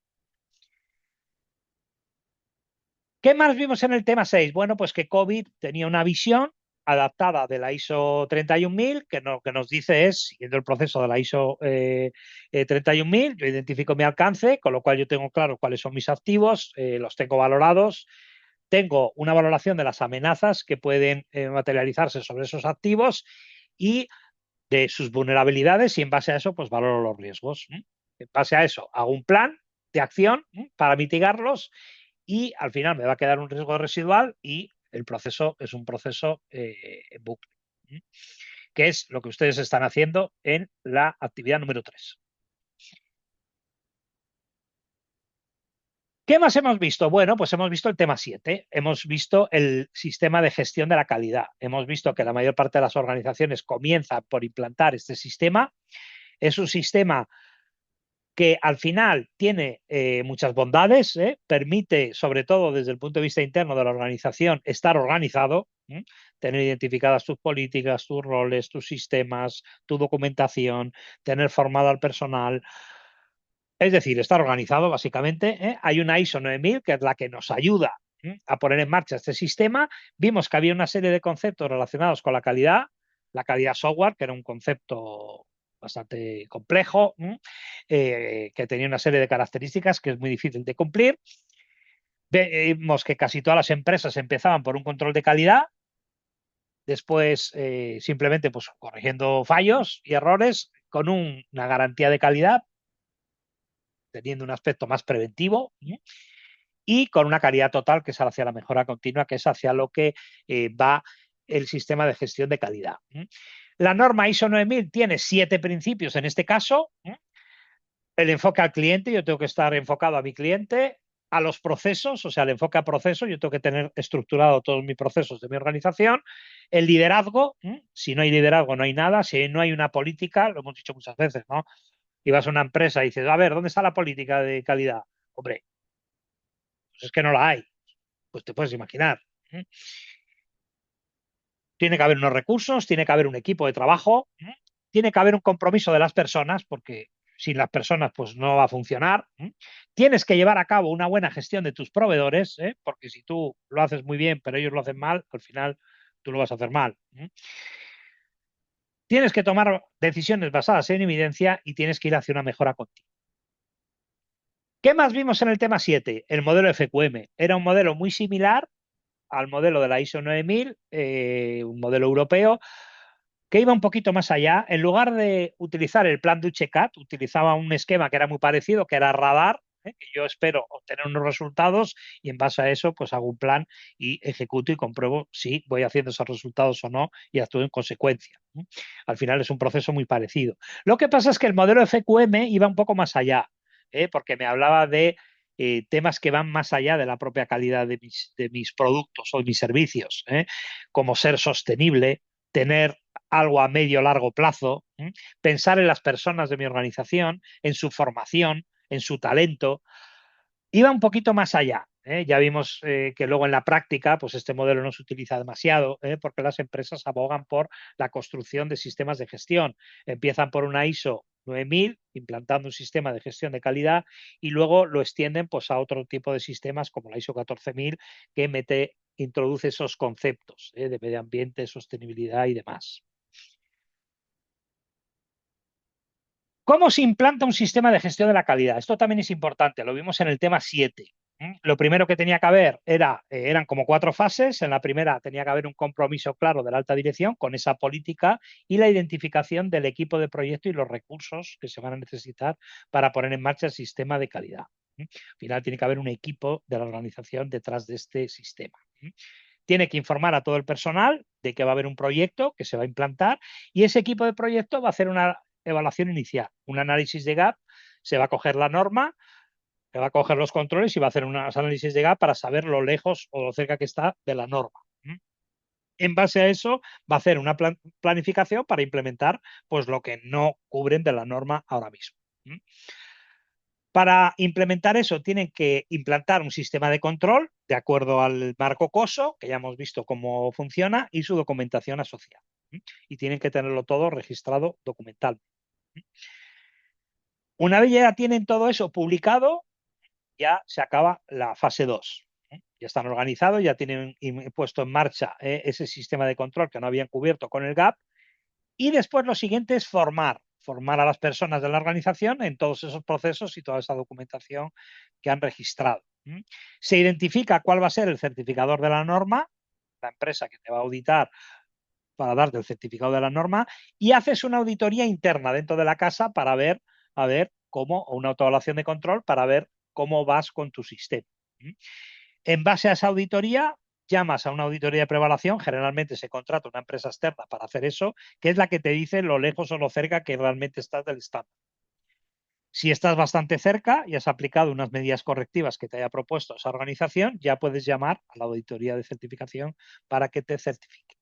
¿Qué más vimos en el tema 6? Bueno, pues que COVID tenía una visión adaptada de la ISO 31000, que nos dice es, siguiendo el proceso de la ISO 31000, yo identifico mi alcance, con lo cual yo tengo claro cuáles son mis activos, los tengo valorados, tengo una valoración de las amenazas que pueden materializarse sobre esos activos y de sus vulnerabilidades y en base a eso pues valoro los riesgos. En base a eso hago un plan de acción para mitigarlos y al final me va a quedar un riesgo residual y el proceso es un proceso en bucle, que es lo que ustedes están haciendo en la actividad número 3. ¿Qué más hemos visto? Bueno, pues hemos visto el tema 7, hemos visto el sistema de gestión de la calidad, hemos visto que la mayor parte de las organizaciones comienzan por implantar este sistema. Es un sistema que al final tiene muchas bondades, permite, sobre todo desde el punto de vista interno de la organización, estar organizado, tener identificadas tus políticas, tus roles, tus sistemas, tu documentación, tener formado al personal. Es decir, estar organizado básicamente. Hay una ISO 9000 que es la que nos ayuda a poner en marcha este sistema. Vimos que había una serie de conceptos relacionados con la calidad software, que era un concepto bastante complejo, que tenía una serie de características que es muy difícil de cumplir. Vemos que casi todas las empresas empezaban por un control de calidad, después simplemente pues, corrigiendo fallos y errores con una garantía de calidad, teniendo un aspecto más preventivo y con una calidad total que es hacia la mejora continua, que es hacia lo que va el sistema de gestión de calidad. La norma ISO 9000 tiene 7 principios en este caso. El enfoque al cliente, yo tengo que estar enfocado a mi cliente, a los procesos, o sea, el enfoque a procesos, yo tengo que tener estructurado todos mis procesos de mi organización, el liderazgo, si no hay liderazgo no hay nada, si no hay una política, lo hemos dicho muchas veces, ¿no? Y vas a una empresa y dices, a ver, ¿dónde está la política de calidad? Hombre, pues es que no la hay, pues te puedes imaginar. Tiene que haber unos recursos, tiene que haber un equipo de trabajo, tiene que haber un compromiso de las personas, porque sin las personas pues no va a funcionar. Tienes que llevar a cabo una buena gestión de tus proveedores, porque si tú lo haces muy bien, pero ellos lo hacen mal, al final tú lo vas a hacer mal. Tienes que tomar decisiones basadas en evidencia y tienes que ir hacia una mejora continua. ¿Qué más vimos en el tema 7? El modelo FQM. Era un modelo muy similar al modelo de la ISO 9000, un modelo europeo, que iba un poquito más allá. En lugar de utilizar el plan de UCHECAT, utilizaba un esquema que era muy parecido, que era radar, que yo espero obtener unos resultados y en base a eso pues hago un plan y ejecuto y compruebo si voy haciendo esos resultados o no y actúo en consecuencia. Al final es un proceso muy parecido. Lo que pasa es que el modelo FQM iba un poco más allá, porque me hablaba de temas que van más allá de la propia calidad de mis productos o de mis servicios, como ser sostenible, tener algo a medio o largo plazo, pensar en las personas de mi organización, en su formación, en su talento. Iba un poquito más allá. Ya vimos que luego en la práctica, pues este modelo no se utiliza demasiado, porque las empresas abogan por la construcción de sistemas de gestión. Empiezan por una ISO 9000, implantando un sistema de gestión de calidad, y luego lo extienden pues, a otro tipo de sistemas como la ISO 14000, que introduce esos conceptos de medio ambiente, sostenibilidad y demás. ¿Cómo se implanta un sistema de gestión de la calidad? Esto también es importante, lo vimos en el tema 7. Lo primero que tenía que haber eran como 4 fases. En la primera tenía que haber un compromiso claro de la alta dirección con esa política y la identificación del equipo de proyecto y los recursos que se van a necesitar para poner en marcha el sistema de calidad. Al final tiene que haber un equipo de la organización detrás de este sistema. Tiene que informar a todo el personal de que va a haber un proyecto que se va a implantar y ese equipo de proyecto va a hacer una evaluación inicial, un análisis de gap, se va a coger la norma, se va a coger los controles y va a hacer un análisis de gap para saber lo lejos o lo cerca que está de la norma. En base a eso va a hacer una planificación para implementar pues lo que no cubren de la norma ahora mismo. Para implementar eso tienen que implantar un sistema de control de acuerdo al marco COSO, que ya hemos visto cómo funciona, y su documentación asociada. Y tienen que tenerlo todo registrado documentalmente. Una vez ya tienen todo eso publicado, ya se acaba la fase 2. Ya están organizados, ya tienen puesto en marcha ese sistema de control que no habían cubierto con el GAP. Y después lo siguiente es formar a las personas de la organización en todos esos procesos y toda esa documentación que han registrado. Se identifica cuál va a ser el certificador de la norma, la empresa que te va a auditar para darte el certificado de la norma, y haces una auditoría interna dentro de la casa para ver, a ver cómo, o una autoevaluación de control para ver cómo vas con tu sistema. En base a esa auditoría, llamas a una auditoría de preevaluación, generalmente se contrata una empresa externa para hacer eso, que es la que te dice lo lejos o lo cerca que realmente estás del estándar. Si estás bastante cerca y has aplicado unas medidas correctivas que te haya propuesto esa organización, ya puedes llamar a la auditoría de certificación para que te certifique.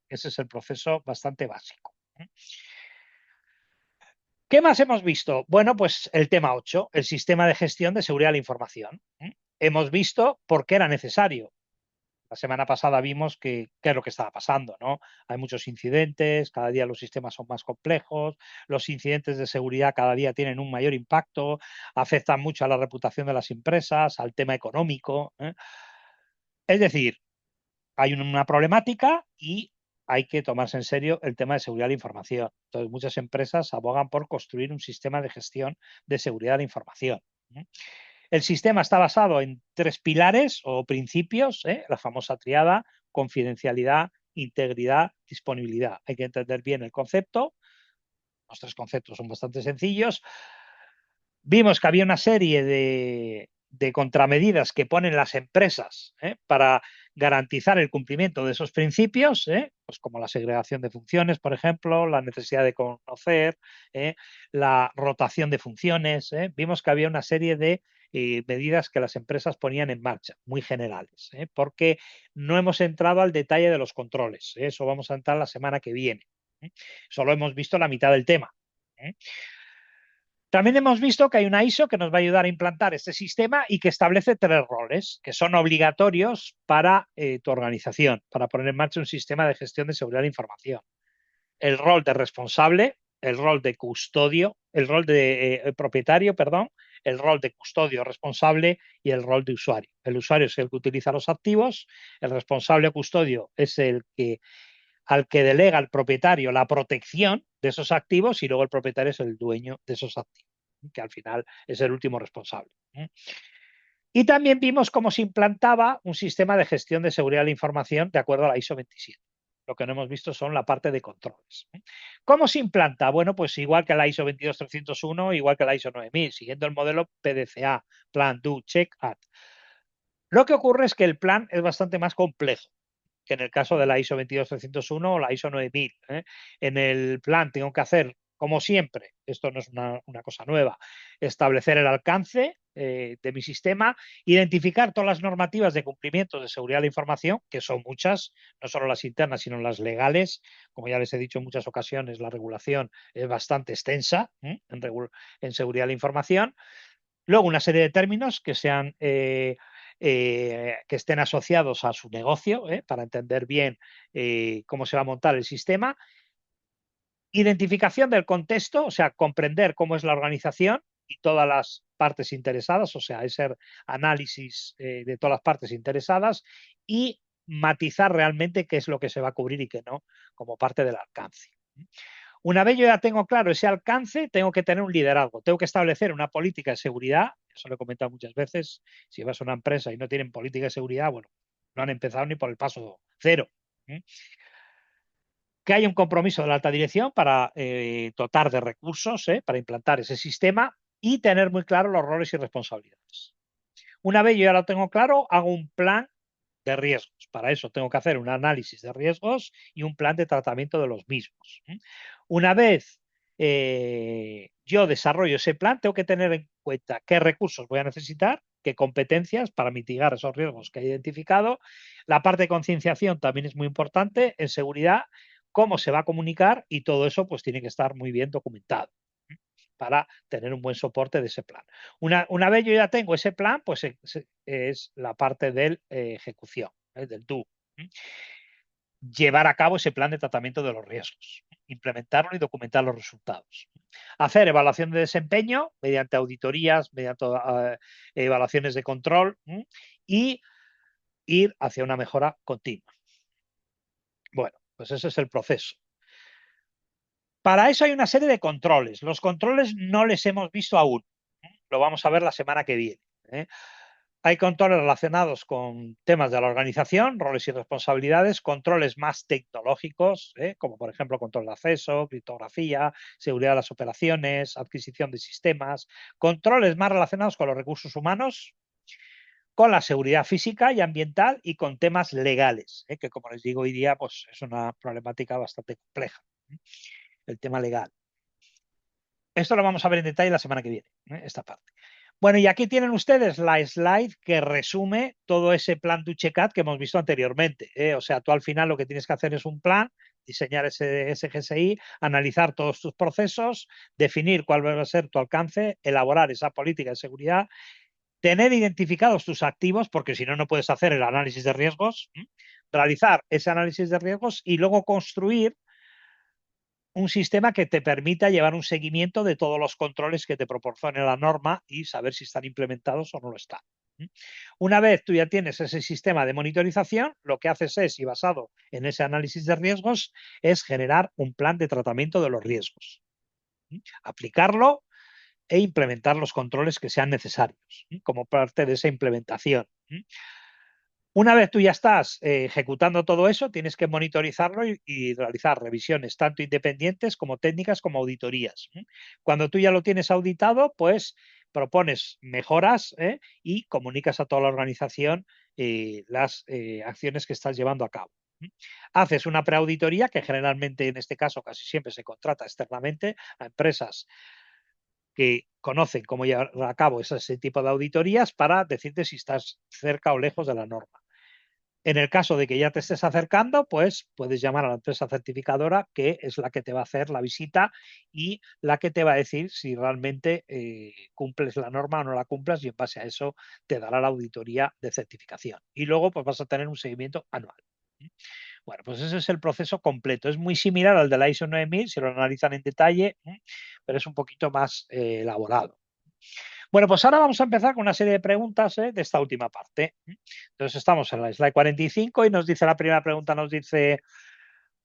Ese es el proceso bastante básico. ¿Qué más hemos visto? Bueno, pues el tema 8, el sistema de gestión de seguridad de la información. Hemos visto por qué era necesario. La semana pasada vimos qué es lo que estaba pasando, ¿no? Hay muchos incidentes, cada día los sistemas son más complejos, los incidentes de seguridad cada día tienen un mayor impacto, afectan mucho a la reputación de las empresas, al tema económico. Es decir, hay una problemática y hay que tomarse en serio el tema de seguridad de la información. Entonces, muchas empresas abogan por construir un sistema de gestión de seguridad de la información. El sistema está basado en 3 pilares o principios, la famosa triada: confidencialidad, integridad, disponibilidad. Hay que entender bien el concepto. Los 3 conceptos son bastante sencillos. Vimos que había una serie de contramedidas que ponen las empresas para garantizar el cumplimiento de esos principios, pues como la segregación de funciones, por ejemplo, la necesidad de conocer, la rotación de funciones. Vimos que había una serie de medidas que las empresas ponían en marcha, muy generales, porque no hemos entrado al detalle de los controles. Eso vamos a entrar la semana que viene. Solo hemos visto la mitad del tema. También hemos visto que hay una ISO que nos va a ayudar a implantar este sistema y que establece 3 roles que son obligatorios para tu organización, para poner en marcha un sistema de gestión de seguridad de información. El rol de responsable, el rol de custodio, el rol de propietario, perdón, el rol de custodio responsable y el rol de usuario. El usuario es el que utiliza los activos, el responsable o custodio es el que al que delega el propietario la protección de esos activos y luego el propietario es el dueño de esos activos, que al final es el último responsable. Y también vimos cómo se implantaba un sistema de gestión de seguridad de la información de acuerdo a la ISO 27. Lo que no hemos visto son la parte de controles. ¿Cómo se implanta? Bueno, pues igual que la ISO 22301, igual que la ISO 9000, siguiendo el modelo PDCA, Plan, Do, Check, Act. Lo que ocurre es que el plan es bastante más complejo que en el caso de la ISO 22301 o la ISO 9000. En el plan tengo que hacer como siempre, esto no es una cosa nueva, establecer el alcance de mi sistema, identificar todas las normativas de cumplimiento de seguridad de la información, que son muchas, no solo las internas, sino las legales. Como ya les he dicho en muchas ocasiones, la regulación es bastante extensa en seguridad de la información. Luego, una serie de términos que sean que estén asociados a su negocio, para entender bien cómo se va a montar el sistema. Identificación del contexto, o sea, comprender cómo es la organización y todas las partes interesadas, o sea, ese análisis de todas las partes interesadas y matizar realmente qué es lo que se va a cubrir y qué no, como parte del alcance. Una vez yo ya tengo claro ese alcance, tengo que tener un liderazgo, tengo que establecer una política de seguridad, eso lo he comentado muchas veces, si vas a una empresa y no tienen política de seguridad, bueno, no han empezado ni por el paso cero. Que haya un compromiso de la alta dirección para dotar de recursos para implantar ese sistema y tener muy claro los roles y responsabilidades. Una vez yo ya lo tengo claro, hago un plan de riesgos. Para eso tengo que hacer un análisis de riesgos y un plan de tratamiento de los mismos. Una vez yo desarrollo ese plan, tengo que tener en cuenta qué recursos voy a necesitar, qué competencias para mitigar esos riesgos que he identificado. La parte de concienciación también es muy importante. En seguridad, cómo se va a comunicar y todo eso pues tiene que estar muy bien documentado para tener un buen soporte de ese plan. Una vez yo ya tengo ese plan, pues es la parte de ejecución, del do. Llevar a cabo ese plan de tratamiento de los riesgos, implementarlo y documentar los resultados. Hacer evaluación de desempeño mediante auditorías, mediante evaluaciones de control y ir hacia una mejora continua. Bueno, pues ese es el proceso. Para eso hay una serie de controles. Los controles no les hemos visto aún. Lo vamos a ver la semana que viene. Hay controles relacionados con temas de la organización, roles y responsabilidades, controles más tecnológicos, como por ejemplo control de acceso, criptografía, seguridad de las operaciones, adquisición de sistemas, controles más relacionados con los recursos humanos, con la seguridad física y ambiental y con temas legales, que como les digo hoy día pues es una problemática bastante compleja, el tema legal. Esto lo vamos a ver en detalle la semana que viene, esta parte. Bueno, y aquí tienen ustedes la slide que resume todo ese plan Duchecat que hemos visto anteriormente. O sea, tú al final lo que tienes que hacer es un plan, diseñar ese GSI, analizar todos tus procesos, definir cuál va a ser tu alcance, elaborar esa política de seguridad, tener identificados tus activos, porque si no, no puedes hacer el análisis de riesgos, realizar ese análisis de riesgos y luego construir un sistema que te permita llevar un seguimiento de todos los controles que te proporcione la norma y saber si están implementados o no lo están. Una vez tú ya tienes ese sistema de monitorización, lo que haces es, y basado en ese análisis de riesgos, es generar un plan de tratamiento de los riesgos. Aplicarlo e implementar los controles que sean necesarios como parte de esa implementación. Una vez tú ya estás ejecutando todo eso, tienes que monitorizarlo y realizar revisiones tanto independientes como técnicas como auditorías. Cuando tú ya lo tienes auditado, pues propones mejoras y comunicas a toda la organización las acciones que estás llevando a cabo. Haces una preauditoría que generalmente en este caso casi siempre se contrata externamente a empresas que conocen cómo llevar a cabo ese tipo de auditorías para decirte si estás cerca o lejos de la norma. En el caso de que ya te estés acercando, pues puedes llamar a la empresa certificadora, que es la que te va a hacer la visita y la que te va a decir si realmente cumples la norma o no la cumplas, y en base a eso te dará la auditoría de certificación. Y luego pues vas a tener un seguimiento anual. Bueno, pues ese es el proceso completo. Es muy similar al de la ISO 9000, si lo analizan en detalle, pero es un poquito más elaborado. Bueno, pues ahora vamos a empezar con una serie de preguntas de esta última parte. Entonces estamos en la slide 45 y nos dice la primera pregunta, nos dice,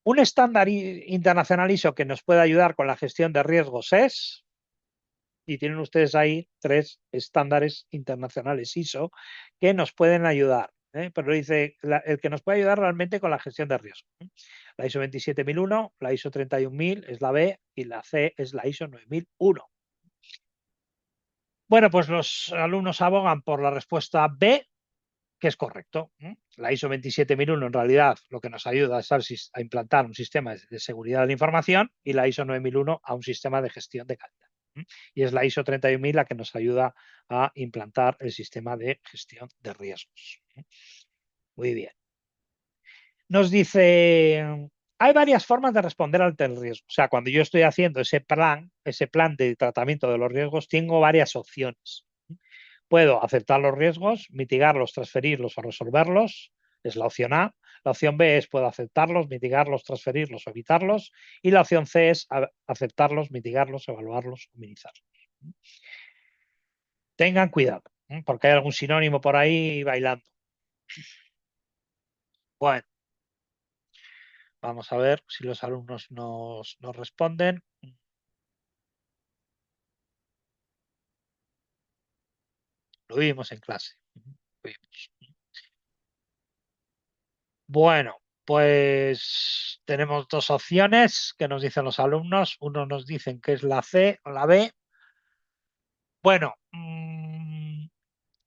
¿un estándar internacional ISO que nos puede ayudar con la gestión de riesgos es? Y tienen ustedes ahí 3 estándares internacionales ISO que nos pueden ayudar. Pero dice el que nos puede ayudar realmente con la gestión de riesgo. La ISO 27001, la ISO 31000 es la B y la C es la ISO 9001. Bueno, pues los alumnos abogan por la respuesta B, que es correcto. La ISO 27001 en realidad lo que nos ayuda a implantar un sistema de seguridad de la información y la ISO 9001 a un sistema de gestión de calidad. Y es la ISO 31000 la que nos ayuda a implantar el sistema de gestión de riesgos. Muy bien. Nos dice, hay varias formas de responder ante el riesgo. O sea, cuando yo estoy haciendo ese plan de tratamiento de los riesgos, tengo varias opciones. Puedo aceptar los riesgos, mitigarlos, transferirlos o resolverlos. Es la opción A. La opción B es puedo aceptarlos, mitigarlos, transferirlos o evitarlos. Y la opción C es aceptarlos, mitigarlos, evaluarlos o minimizarlos. Tengan cuidado, porque hay algún sinónimo por ahí bailando. Bueno, vamos a ver si los alumnos nos responden. Lo vimos en clase. Bueno, pues tenemos dos opciones que nos dicen los alumnos. Uno nos dicen que es la C o la B. Bueno,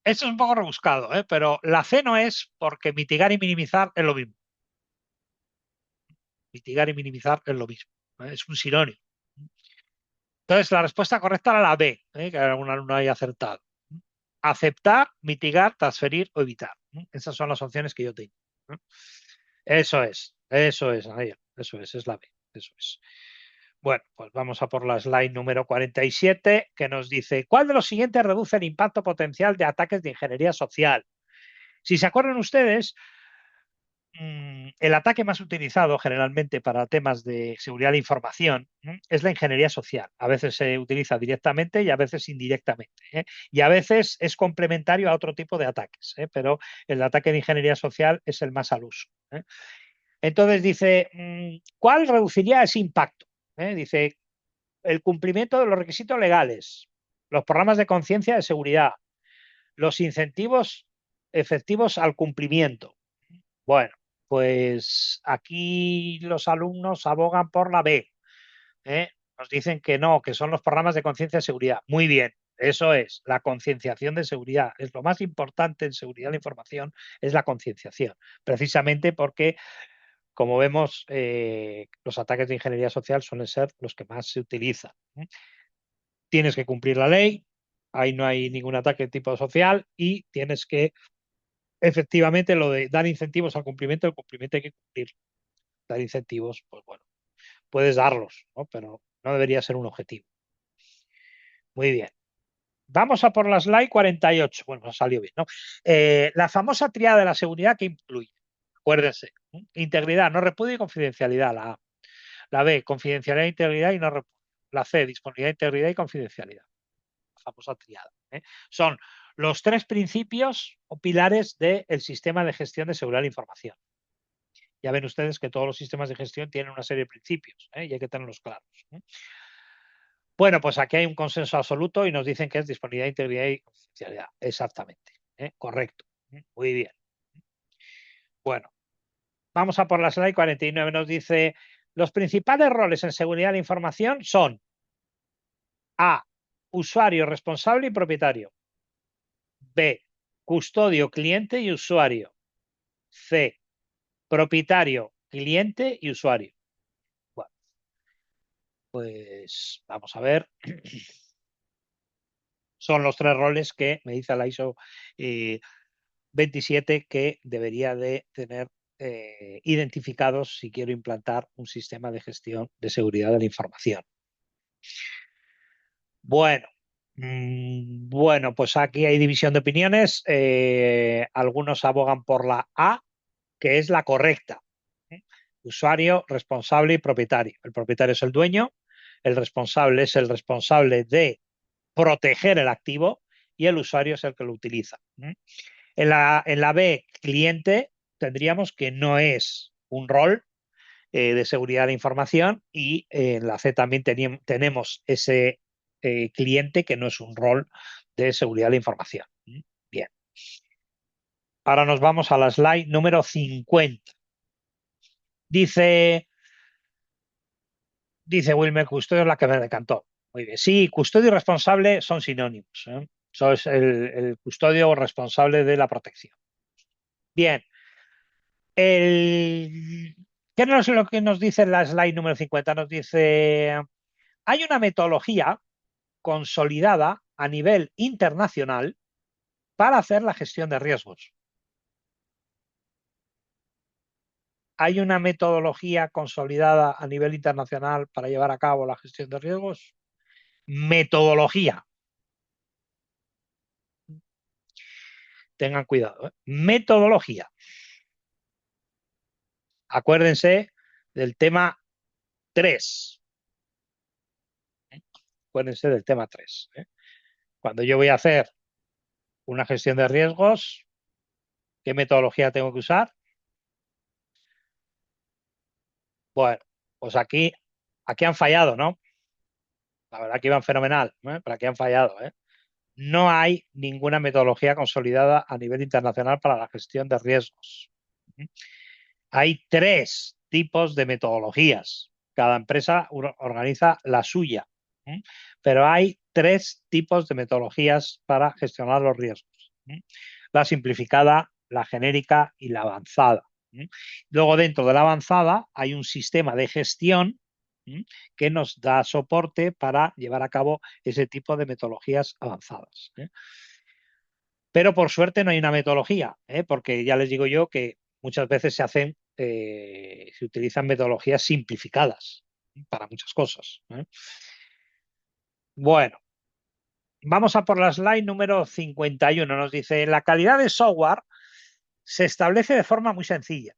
eso es un poco rebuscado, pero la C no es porque mitigar y minimizar es lo mismo. Mitigar y minimizar es lo mismo. Es un sinónimo. Entonces, la respuesta correcta era la B, que algún alumno haya acertado. Aceptar, mitigar, transferir o evitar. Esas son las opciones que yo tengo. Eso es, Ariel, eso es la B, eso es. Bueno, pues vamos a por la slide número 47, que nos dice, ¿cuál de los siguientes reduce el impacto potencial de ataques de ingeniería social? Si se acuerdan ustedes, el ataque más utilizado generalmente para temas de seguridad de información es la ingeniería social. A veces se utiliza directamente y a veces indirectamente. Y a veces es complementario a otro tipo de ataques, pero el ataque de ingeniería social es el más al uso. Entonces dice, ¿cuál reduciría ese impacto? Dice, el cumplimiento de los requisitos legales, los programas de conciencia de seguridad, los incentivos efectivos al cumplimiento. Bueno, pues aquí los alumnos abogan por la B. Nos dicen que no, que son los programas de conciencia de seguridad. Muy bien, eso es, la concienciación de seguridad. Es lo más importante en seguridad de la información, es la concienciación, precisamente porque como vemos, los ataques de ingeniería social suelen ser los que más se utilizan. Tienes que cumplir la ley, ahí no hay ningún ataque de tipo social y tienes que, efectivamente, lo de dar incentivos al cumplimiento, el cumplimiento hay que cumplir. Dar incentivos, pues bueno, puedes darlos, ¿no? Pero no debería ser un objetivo. Muy bien. Vamos a por la slide 48. Bueno, nos salió bien, ¿no? La famosa tríada de la seguridad que incluye, acuérdense, integridad, no repudio y confidencialidad, la A. La B, confidencialidad, integridad y no repudio. La C, disponibilidad, integridad y confidencialidad. La famosa triada. Son los tres principios o pilares del sistema de gestión de seguridad de la información. Ya ven ustedes que todos los sistemas de gestión tienen una serie de principios y hay que tenerlos claros. Bueno, pues aquí hay un consenso absoluto y nos dicen que es disponibilidad, integridad y confidencialidad. Exactamente. Correcto. Muy bien. Bueno, vamos a por la slide 49. Nos dice, los principales roles en seguridad de la información son A, usuario, responsable y propietario. B, custodio, cliente y usuario. C, propietario, cliente y usuario. Bueno, pues vamos a ver. Son los tres roles que me dice la ISO 27 que debería de tener identificados si quiero implantar un sistema de gestión de seguridad de la información. Bueno, bueno, pues aquí hay división de opiniones. Algunos abogan por la A, que es la correcta. Usuario, responsable y propietario. El propietario es el dueño, el responsable es el responsable de proteger el activo y el usuario es el que lo utiliza. En la B, cliente, tendríamos que no es un rol de seguridad de la información y en la C también tenemos ese cliente que no es un rol de seguridad de la información. Bien. Ahora nos vamos a la slide número 50. Dice Wilmer, custodio es la que me decantó. Muy bien. Sí, custodio y responsable son sinónimos. Eso es el custodio responsable de la protección. Bien. El... ¿Qué no es lo que nos dice la slide número 50? Nos dice, hay una metodología consolidada a nivel internacional para hacer la gestión de riesgos. ¿Hay una metodología consolidada a nivel internacional para llevar a cabo la gestión de riesgos? Metodología. Tengan cuidado, ¿eh? Metodología. Acuérdense del tema 3. Acuérdense del tema 3. Cuando yo voy a hacer una gestión de riesgos, ¿qué metodología tengo que usar? Bueno, pues aquí han fallado, ¿no? La verdad que iban fenomenal, ¿eh? Pero aquí han fallado, ¿eh? No hay ninguna metodología consolidada a nivel internacional para la gestión de riesgos. Hay tres tipos de metodologías. Cada empresa organiza la suya, ¿eh? Pero hay tres tipos de metodologías para gestionar los riesgos, ¿eh? La simplificada, la genérica y la avanzada, ¿eh? Luego, dentro de la avanzada, hay un sistema de gestión, ¿eh? Que nos da soporte para llevar a cabo ese tipo de metodologías avanzadas, ¿eh? Pero por suerte no hay una metodología, ¿eh? Porque ya les digo yo que muchas veces se utilizan metodologías simplificadas, ¿eh? Para muchas cosas, ¿eh? Bueno, vamos a por la slide número 51. Nos dice, la calidad de software se establece de forma muy sencilla,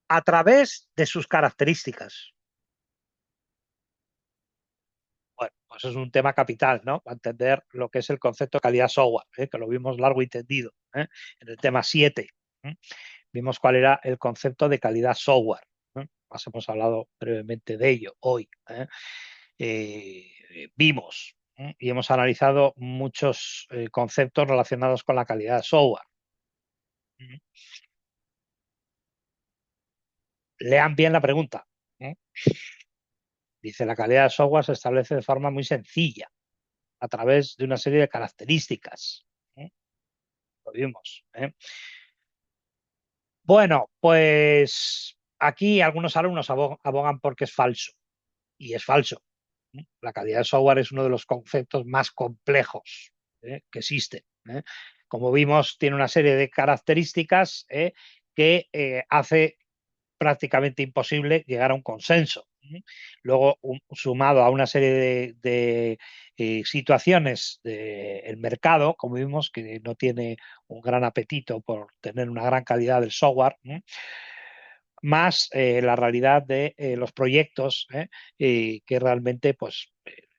a través de sus características. Bueno, pues es un tema capital, ¿no? Para entender lo que es el concepto de calidad software, ¿eh? Que lo vimos largo y tendido, ¿eh? En el tema 7. ¿Eh? Vimos cuál era el concepto de calidad software, ¿eh? Más hemos hablado brevemente de ello hoy, ¿eh? Vimos, ¿eh? Y hemos analizado muchos conceptos relacionados con la calidad de software. ¿Eh? Lean bien la pregunta, ¿eh? Dice, la calidad de software se establece de forma muy sencilla, a través de una serie de características, ¿eh? Lo vimos, ¿eh? Bueno, pues aquí algunos alumnos abogan porque es falso, y es falso. La calidad de software es uno de los conceptos más complejos, que existen, ¿eh? Como vimos, tiene una serie de características, que hace prácticamente imposible llegar a un consenso, ¿eh? Luego, sumado a una serie de situaciones del mercado, como vimos, que no tiene un gran apetito por tener una gran calidad del software, ¿eh? Más la realidad de los proyectos, que realmente pues,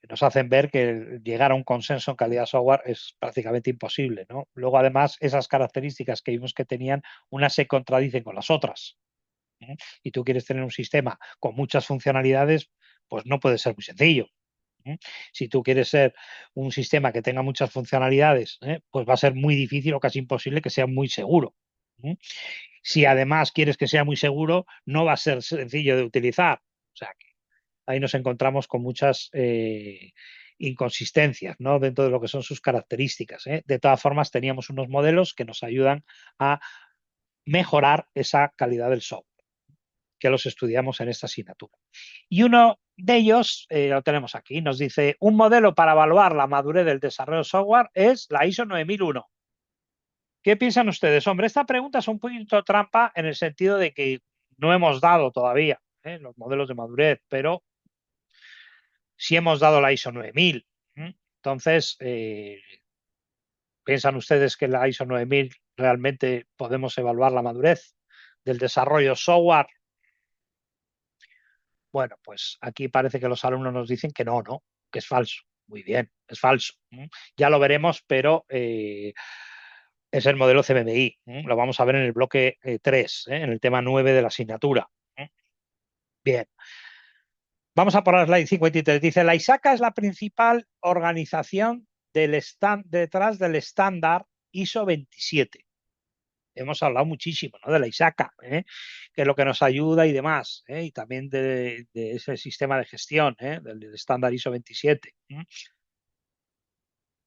nos hacen ver que llegar a un consenso en calidad software es prácticamente imposible, ¿no? Luego, además, esas características que vimos que tenían, unas se contradicen con las otras, ¿eh? Y tú quieres tener un sistema con muchas funcionalidades, pues no puede ser muy sencillo, ¿eh? Si tú quieres ser un sistema que tenga muchas funcionalidades, pues va a ser muy difícil o casi imposible que sea muy seguro, ¿eh? Si además quieres que sea muy seguro, no va a ser sencillo de utilizar. O sea, que ahí nos encontramos con muchas inconsistencias, ¿no? Dentro de lo que son sus características, ¿eh? De todas formas, teníamos unos modelos que nos ayudan a mejorar esa calidad del software, que los estudiamos en esta asignatura. Y uno de ellos, lo tenemos aquí, nos dice, un modelo para evaluar la madurez del desarrollo de software es la ISO 9001. ¿Qué piensan ustedes? Hombre, esta pregunta es un poquito trampa en el sentido de que no hemos dado todavía, los modelos de madurez, pero sí hemos dado la ISO 9000. Entonces, ¿piensan ustedes que en la ISO 9000 realmente podemos evaluar la madurez del desarrollo software? Bueno, pues aquí parece que los alumnos nos dicen que no, ¿no? Que es falso. Muy bien, es falso. Ya lo veremos, pero es el modelo CMMI. Lo vamos a ver en el bloque 3, en el tema 9 de la asignatura. Bien, vamos a por la slide 53. Dice, la ISACA es la principal organización detrás del estándar ISO 27. Hemos hablado muchísimo, ¿no? De la ISACA, que es lo que nos ayuda y demás, y también de ese sistema de gestión, del estándar ISO 27.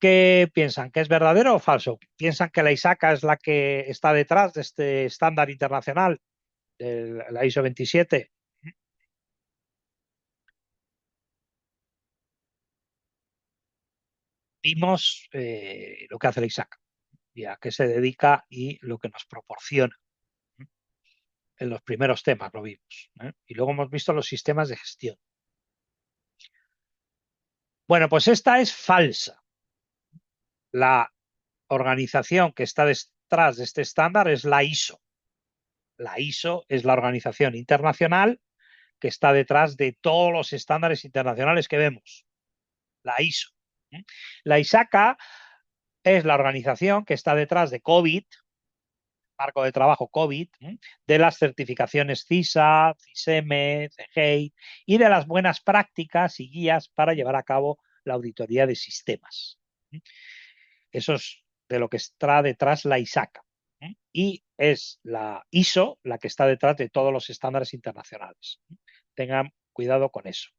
¿Qué piensan? ¿Que es verdadero o falso? ¿Piensan que la ISACA es la que está detrás de este estándar internacional, de la ISO 27? Vimos lo que hace la ISACA y a qué se dedica y lo que nos proporciona. En los primeros temas lo vimos. Y luego hemos visto los sistemas de gestión. Bueno, pues esta es falsa. La organización que está detrás de este estándar es la ISO. La ISO es la organización internacional que está detrás de todos los estándares internacionales que vemos. La ISO. La ISACA es la organización que está detrás de COVID, marco de trabajo COVID, de las certificaciones CISA, CISEME, CGEI y de las buenas prácticas y guías para llevar a cabo la auditoría de sistemas. Eso es de lo que está detrás la ISACA. Y es la ISO la que está detrás de todos los estándares internacionales. Tengan cuidado con eso.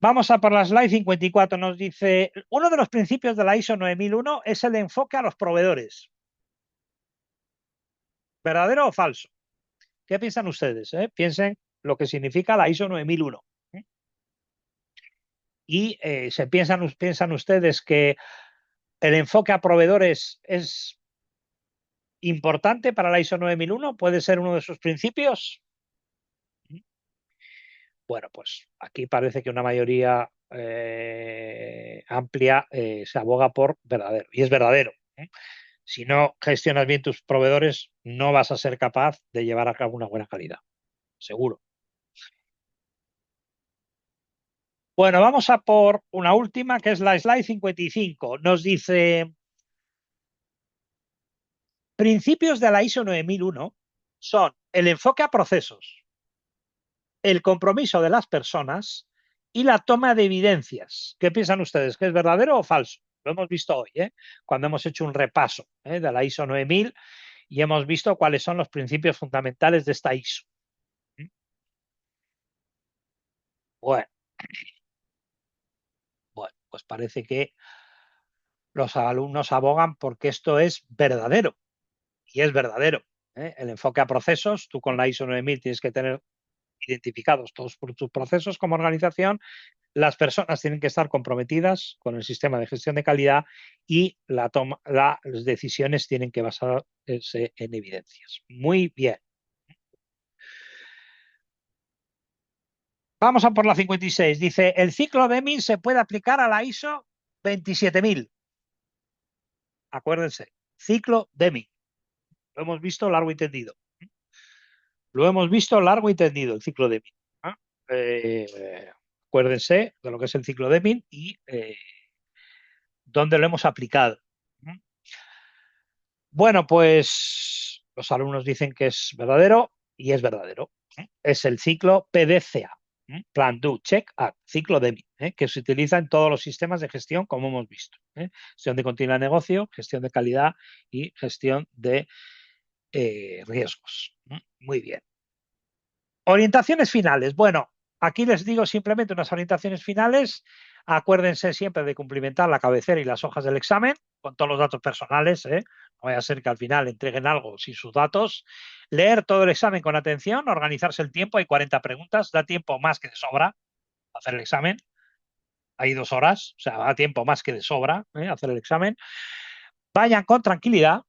Vamos a por la slide 54. Nos dice, uno de los principios de la ISO 9001 es el enfoque a los proveedores. ¿Verdadero o falso? ¿Qué piensan ustedes? Piensen lo que significa la ISO 9001. Y piensan ustedes que el enfoque a proveedores es importante para la ISO 9001, puede ser uno de sus principios. Bueno, pues aquí parece que una mayoría amplia se aboga por verdadero, y es verdadero. Si no gestionas bien tus proveedores, no vas a ser capaz de llevar a cabo una buena calidad, seguro. Bueno, vamos a por una última, que es la slide 55. Nos dice, principios de la ISO 9001 son el enfoque a procesos, el compromiso de las personas y la toma de evidencias. ¿Qué piensan ustedes? ¿Que es verdadero o falso? Lo hemos visto hoy, cuando hemos hecho un repaso de la ISO 9000 y hemos visto cuáles son los principios fundamentales de esta ISO. Bueno, bueno, pues parece que los alumnos abogan porque esto es verdadero, y es verdadero. El enfoque a procesos, tú con la ISO 9000 tienes que tener identificados todos tus procesos como organización, las personas tienen que estar comprometidas con el sistema de gestión de calidad y las decisiones tienen que basarse en evidencias. Muy bien. Vamos a por la 56. Dice, el ciclo Deming se puede aplicar a la ISO 27000. Acuérdense, ciclo Deming. Lo hemos visto largo y tendido. Lo hemos visto largo y tendido, el ciclo Deming. Acuérdense de lo que es el ciclo Deming y dónde lo hemos aplicado. Bueno, pues los alumnos dicen que es verdadero y es verdadero. Es el ciclo PDCA, Plan, Do, Check, Act, ciclo Deming, que se utiliza en todos los sistemas de gestión, como hemos visto. Gestión de continua de negocio, gestión de calidad y gestión de riesgos. Muy bien. Orientaciones finales. Bueno, aquí les digo simplemente unas orientaciones finales. Acuérdense siempre de cumplimentar la cabecera y las hojas del examen con todos los datos personales. No vaya a ser que al final entreguen algo sin sus datos. Leer todo el examen con atención, organizarse el tiempo. Hay 40 preguntas, da tiempo más que de sobra hacer el examen. Hay 2 horas, o sea, da tiempo más que de sobra hacer el examen. Vayan con tranquilidad.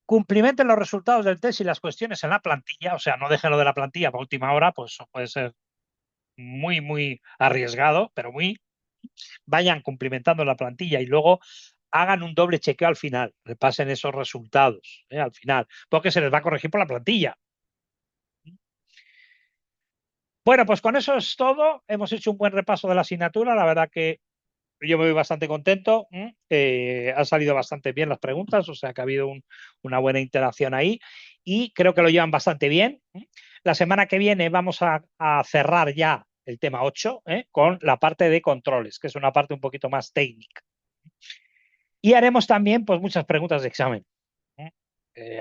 Cumplimenten los resultados del test y las cuestiones en la plantilla, o sea, no dejen lo de la plantilla para última hora, pues eso puede ser muy, muy arriesgado, pero vayan cumplimentando la plantilla y luego hagan un doble chequeo al final, repasen esos resultados al final, porque se les va a corregir por la plantilla. Bueno, pues con eso es todo. Hemos hecho un buen repaso de la asignatura. La verdad que yo me voy bastante contento. Han salido bastante bien las preguntas, o sea que ha habido una buena interacción ahí y creo que lo llevan bastante bien. La semana que viene vamos a cerrar ya el tema 8 con la parte de controles, que es una parte un poquito más técnica. Y haremos también pues, muchas preguntas de examen.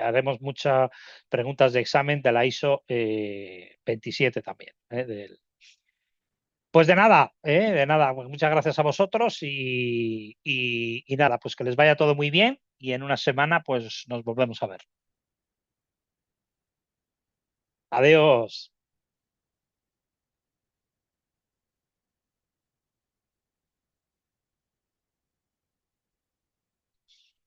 Haremos muchas preguntas de examen de la ISO 27 también, Pues de nada, pues muchas gracias a vosotros y nada, pues que les vaya todo muy bien y en una semana pues nos volvemos a ver. Adiós.